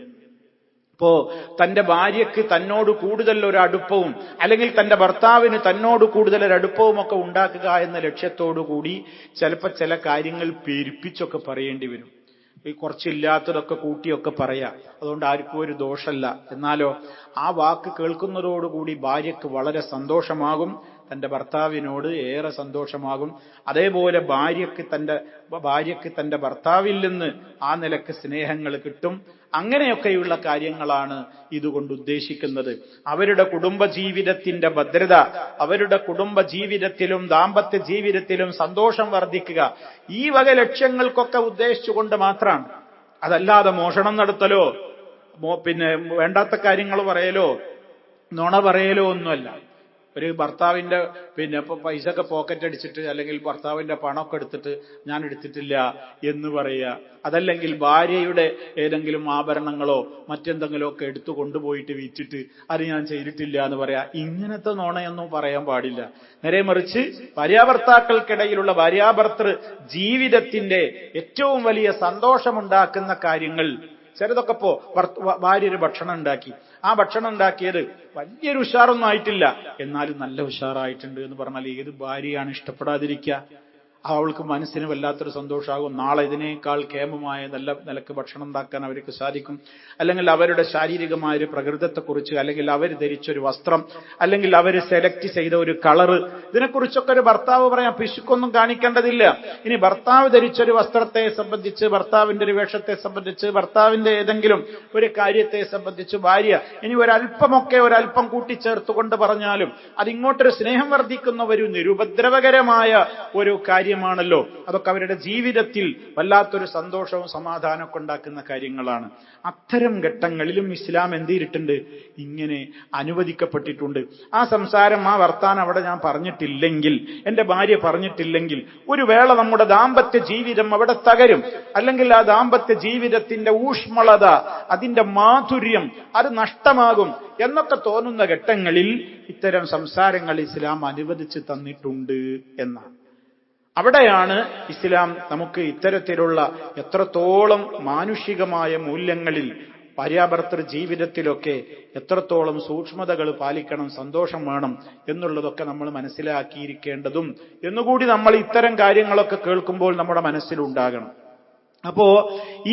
Speaker 1: ഇപ്പോ തന്റെ ഭാര്യയ്ക്ക് തന്നോട് കൂടുതൽ ഒരു അടുപ്പവും അല്ലെങ്കിൽ തന്റെ ഭർത്താവിന് തന്നോട് കൂടുതൽ ഒരു അടുപ്പവും ഒക്കെ ഉണ്ടാക്കുക എന്ന ലക്ഷ്യത്തോടു കൂടി ചിലപ്പോൾ ചില കാര്യങ്ങൾ പെരുപ്പിച്ചൊക്കെ പറയേണ്ടി വരും. ഈ കുറച്ചില്ലാത്തതൊക്കെ കൂട്ടിയൊക്കെ പറയാം. അതുകൊണ്ട് ആർക്കും ഒരു ദോഷമല്ല. എന്നാലോ ആ വാക്ക് കേൾക്കുന്നതോടുകൂടി ഭാര്യയ്ക്ക് വളരെ സന്തോഷമാകും, തന്റെ ഭർത്താവിനോട് ഏറെ സന്തോഷമാകും. അതേപോലെ ഭാര്യയ്ക്ക് തന്റെ ഭർത്താവിൽ നിന്ന് ആ നിലക്ക് സ്നേഹങ്ങൾ കിട്ടും. അങ്ങനെയൊക്കെയുള്ള കാര്യങ്ങളാണ് ഇതുകൊണ്ട് ഉദ്ദേശിക്കുന്നത്. അവരുടെ കുടുംബജീവിതത്തിന്റെ ഭദ്രത, അവരുടെ കുടുംബജീവിതത്തിലും ദാമ്പത്യ ജീവിതത്തിലും സന്തോഷം വർദ്ധിക്കുക, ഈ വക ലക്ഷ്യങ്ങൾക്കൊക്കെ ഉദ്ദേശിച്ചുകൊണ്ട് മാത്രമാണ്. അതല്ലാതെ മോഷണം നടത്തലോ വേണ്ടാത്ത കാര്യങ്ങൾ പറയലോ നുണ പറയലോ ഒന്നുമല്ല. ഒരു ഭർത്താവിന്റെ പൈസ ഒക്കെ പോക്കറ്റ് അടിച്ചിട്ട് അല്ലെങ്കിൽ ഭർത്താവിന്റെ പണമൊക്കെ എടുത്തിട്ട് ഞാൻ എടുത്തിട്ടില്ല എന്ന് പറയുക, അതല്ലെങ്കിൽ ഭാര്യയുടെ ഏതെങ്കിലും ആഭരണങ്ങളോ മറ്റെന്തെങ്കിലും ഒക്കെ എടുത്തു കൊണ്ടുപോയിട്ട് വിറ്റിട്ട് അത് ഞാൻ ചെയ്തിട്ടില്ല എന്ന് പറയാ. ഇങ്ങനത്തെ നുണയൊന്നും പറയാൻ പാടില്ല. നേരെ മറിച്ച് ഭാര്യാഭർത്താക്കൾക്കിടയിലുള്ള ഭാര്യാഭർത്തൃ ജീവിതത്തിന്റെ ഏറ്റവും വലിയ സന്തോഷമുണ്ടാക്കുന്ന കാര്യങ്ങൾ ചിലതൊക്കെ ഭാര്യ ഒരു ഭക്ഷണം ഉണ്ടാക്കി, ആ ഭക്ഷണം ഉണ്ടാക്കിയത് വലിയൊരു ഉഷാറൊന്നും ആയിട്ടില്ല, എന്നാലും നല്ല ഉഷാറായിട്ടുണ്ട് എന്ന് പറഞ്ഞാൽ ഏത് ഭാര്യയാണ് ഇഷ്ടപ്പെടാതിരിക്കുക? അവൾക്ക് മനസ്സിന് വല്ലാത്തൊരു സന്തോഷമാകും. നാളെ ഇതിനേക്കാൾ കേമമായ നല്ല നിലക്ക് ഭക്ഷണം ഉണ്ടാക്കാൻ അവർക്ക് സാധിക്കും. അല്ലെങ്കിൽ അവരുടെ ശാരീരികമായ ഒരു പ്രകൃതത്തെക്കുറിച്ച്, അല്ലെങ്കിൽ അവർ ധരിച്ചൊരു വസ്ത്രം, അല്ലെങ്കിൽ അവർ സെലക്ട് ചെയ്ത ഒരു കളറ്, ഇതിനെക്കുറിച്ചൊക്കെ ഒരു ഭർത്താവ് പറയാം. പിശുക്കൊന്നും കാണിക്കേണ്ടതില്ല. ഇനി ഭർത്താവ് ധരിച്ചൊരു വസ്ത്രത്തെ സംബന്ധിച്ച്, ഭർത്താവിന്റെ ഒരു വേഷത്തെ സംബന്ധിച്ച്, ഭർത്താവിന്റെ ഏതെങ്കിലും ഒരു കാര്യത്തെ സംബന്ധിച്ച് ഭാര്യ ഇനി ഒരല്പം കൂട്ടിച്ചേർത്തുകൊണ്ട് പറഞ്ഞാലും അതിങ്ങോട്ടൊരു സ്നേഹം വർദ്ധിക്കുന്ന ഒരു നിരുപദ്രവകരമായ ഒരു കാര്യമാണല്ലോ. അതൊക്കെ അവരുടെ ജീവിതത്തിൽ വല്ലാത്തൊരു സന്തോഷവും സമാധാനമൊക്കെ ഉണ്ടാക്കുന്ന കാര്യങ്ങളാണ്. അത്തരം ഘട്ടങ്ങളിലും ഇസ്ലാം എന്ത് ചെയ്തിട്ടുണ്ട്? ഇങ്ങനെ അനുവദിക്കപ്പെട്ടിട്ടുണ്ട്. ആ സംസാരം, ആ വർത്താനം അവിടെ ഞാൻ പറഞ്ഞിട്ടില്ലെങ്കിൽ, എന്റെ ഭാര്യ പറഞ്ഞിട്ടില്ലെങ്കിൽ ഒരു വേള നമ്മുടെ ദാമ്പത്യ ജീവിതം അവിടെ തകരും. അല്ലെങ്കിൽ ആ ദാമ്പത്യ ജീവിതത്തിന്റെ ഊഷ്മളത, അതിന്റെ മാധുര്യം അത് നഷ്ടമാകും എന്നൊക്കെ തോന്നുന്ന ഘട്ടങ്ങളിൽ ഇത്തരം സംസാരങ്ങൾ ഇസ്ലാം അനുവദിച്ച് തന്നിട്ടുണ്ട് എന്നാണ്. അവിടെയാണ് ഇസ്ലാം നമുക്ക് ഇത്തരത്തിലുള്ള എത്രത്തോളം മാനുഷികമായ മൂല്യങ്ങളിൽ ഭാര്യാഭർത്തൃ ജീവിതത്തിലൊക്കെ എത്രത്തോളം സൂക്ഷ്മതകൾ പാലിക്കണം, സന്തോഷം വേണം എന്നുള്ളതൊക്കെ നമ്മൾ മനസ്സിലാക്കിയിരിക്കേണ്ടതും എന്നുകൂടി നമ്മൾ ഇത്തരം കാര്യങ്ങളൊക്കെ കേൾക്കുമ്പോൾ നമ്മുടെ മനസ്സിലുണ്ടാകണം. അപ്പോ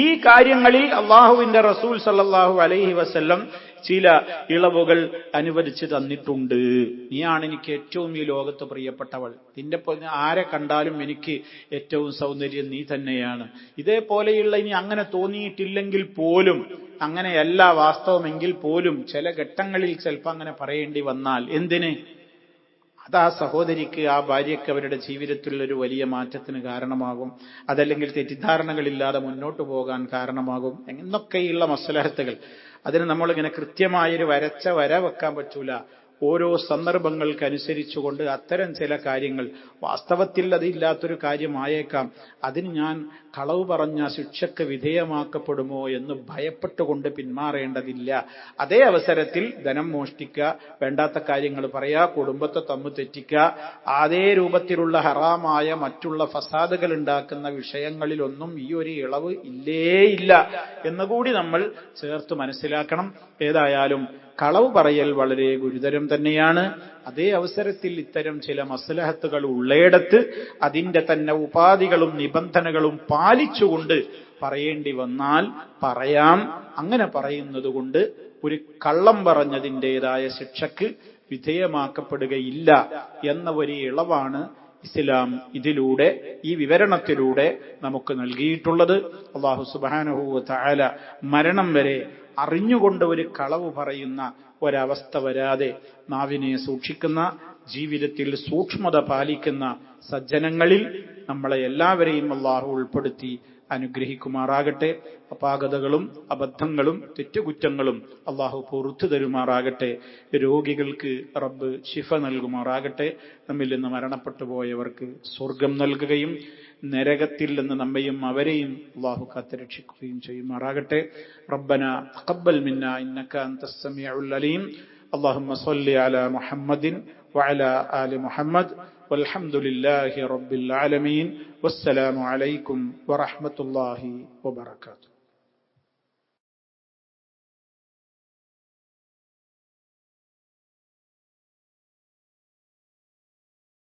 Speaker 1: ഈ കാര്യങ്ങളിൽ അള്ളാഹുവിന്റെ റസൂൽ സല്ലല്ലാഹു അലൈഹി വസല്ലം ചില ഇളവുകൾ അനുവദിച്ചു തന്നിട്ടുണ്ട്. നീയാണ് എനിക്ക് ഏറ്റവും ഈ ലോകത്ത് പ്രിയപ്പെട്ടവൾ, നിന്റെ ആരെ കണ്ടാലും എനിക്ക് ഏറ്റവും സൗന്ദര്യം നീ തന്നെയാണ്. ഇതേപോലെയുള്ള, ഇനി അങ്ങനെ തോന്നിയിട്ടില്ലെങ്കിൽ പോലും, അങ്ങനെയല്ല വാസ്തവമെങ്കിൽ പോലും ചില ഘട്ടങ്ങളിൽ ചിലപ്പോൾ അങ്ങനെ പറയേണ്ടി വന്നാൽ എന്തിന്, അത് ആ സഹോദരിക്ക്, ആ ഭാര്യയ്ക്ക് അവരുടെ ജീവിതത്തിലൊരു വലിയ മാറ്റത്തിന് കാരണമാകും, അതല്ലെങ്കിൽ തെറ്റിദ്ധാരണകളില്ലാതെ മുന്നോട്ട് പോകാൻ കാരണമാകും എന്നൊക്കെയുള്ള മസ്ലഹത്തുകൾ. അതിന് നമ്മളിങ്ങനെ കൃത്യമായൊരു വരച്ച വര വെക്കാൻ പറ്റൂല. ഓരോ സന്ദർഭങ്ങൾക്കനുസരിച്ചുകൊണ്ട് അത്തരം ചില കാര്യങ്ങൾ, വാസ്തവത്തിൽ അതില്ലാത്തൊരു കാര്യമായേക്കാം, അതിന് ഞാൻ കളവ് പറഞ്ഞ ശിക്ഷയ്ക്ക് വിധേയമാക്കപ്പെടുമോ എന്ന് ഭയപ്പെട്ടുകൊണ്ട് പിന്മാറേണ്ടതില്ല. അതേ അവസരത്തിൽ ധനം മോഷ്ടിക്കുക, വേണ്ടാത്ത കാര്യങ്ങൾ പറയുക, കുടുംബത്തെ തമ്മിൽ തെറ്റിക്കുക, അതേ രൂപത്തിലുള്ള ഹറാമായ മറ്റുള്ള ഫസാദുകൾ ഉണ്ടാക്കുന്ന വിഷയങ്ങളിലൊന്നും ഈ ഒരു ഇളവ് ഇല്ല എന്നുകൂടി നമ്മൾ ചേർത്ത് മനസ്സിലാക്കണം. ഏതായാലും കളവ് പറയൽ വളരെ ഗുരുതരം തന്നെയാണ്. അതേ അവസരത്തിൽ ഇത്തരം ചില മസ്ലഹത്തുകൾ ഉള്ളയിടത്ത് അതിന്റെ തന്നെ ഉപാധികളും നിബന്ധനകളും പാലിച്ചുകൊണ്ട് പറയേണ്ടി വന്നാൽ പറയാം. അങ്ങനെ പറയുന്നത് കൊണ്ട് ഒരു കള്ളം പറഞ്ഞതിൻ്റെതായ ശിക്ഷക്ക് വിധേയമാക്കപ്പെടുകയില്ല എന്ന ഒരു ഇളവാണ് ഇസ്ലാം ഇതിലൂടെ, ഈ വിവരണത്തിലൂടെ നമുക്ക് നൽകിയിട്ടുള്ളത്. അല്ലാഹു സുബ്ഹാനഹു വ തആല മരണം വരെ അറിഞ്ഞുകൊണ്ട് ഒരു കളവ് പറയുന്ന ഒരവസ്ഥ വരാതെ നാവിനെ സൂക്ഷിക്കുന്ന, ജീവിതത്തിൽ സൂക്ഷ്മത പാലിക്കുന്ന സജ്ജനങ്ങളിൽ നമ്മളെ എല്ലാവരെയും അല്ലാഹു ഉൾപ്പെടുത്തി അനുഗ്രഹിക്കുമാറാകട്ടെ. അപാകതകളും അബദ്ധങ്ങളും തെറ്റുകുറ്റങ്ങളും അല്ലാഹു പുറത്തു തരുമാറാകട്ടെ. രോഗികൾക്ക് റബ്ബ് ശിഫ നൽകുമാറാകട്ടെ. നമ്മിൽ നിന്ന് മരണപ്പെട്ടു പോയവർക്ക് സ്വർഗം നൽകുകയും നരകത്തിൽ നിന്ന് നമ്മയും അവരെയും അല്ലാഹു കാത്തുരക്ഷിക്കുകയും ചെയ്യുമാറാകട്ടെ. റബ്ബന തഖബ്ബൽ മിന്നാ ഇന്നക അൻതസ് സമീഉൽ അലീം. اللهم صل على محمد وعلى آل محمد والحمد لله رب العالمين والسلام عليكم ورحمة الله وبركاته.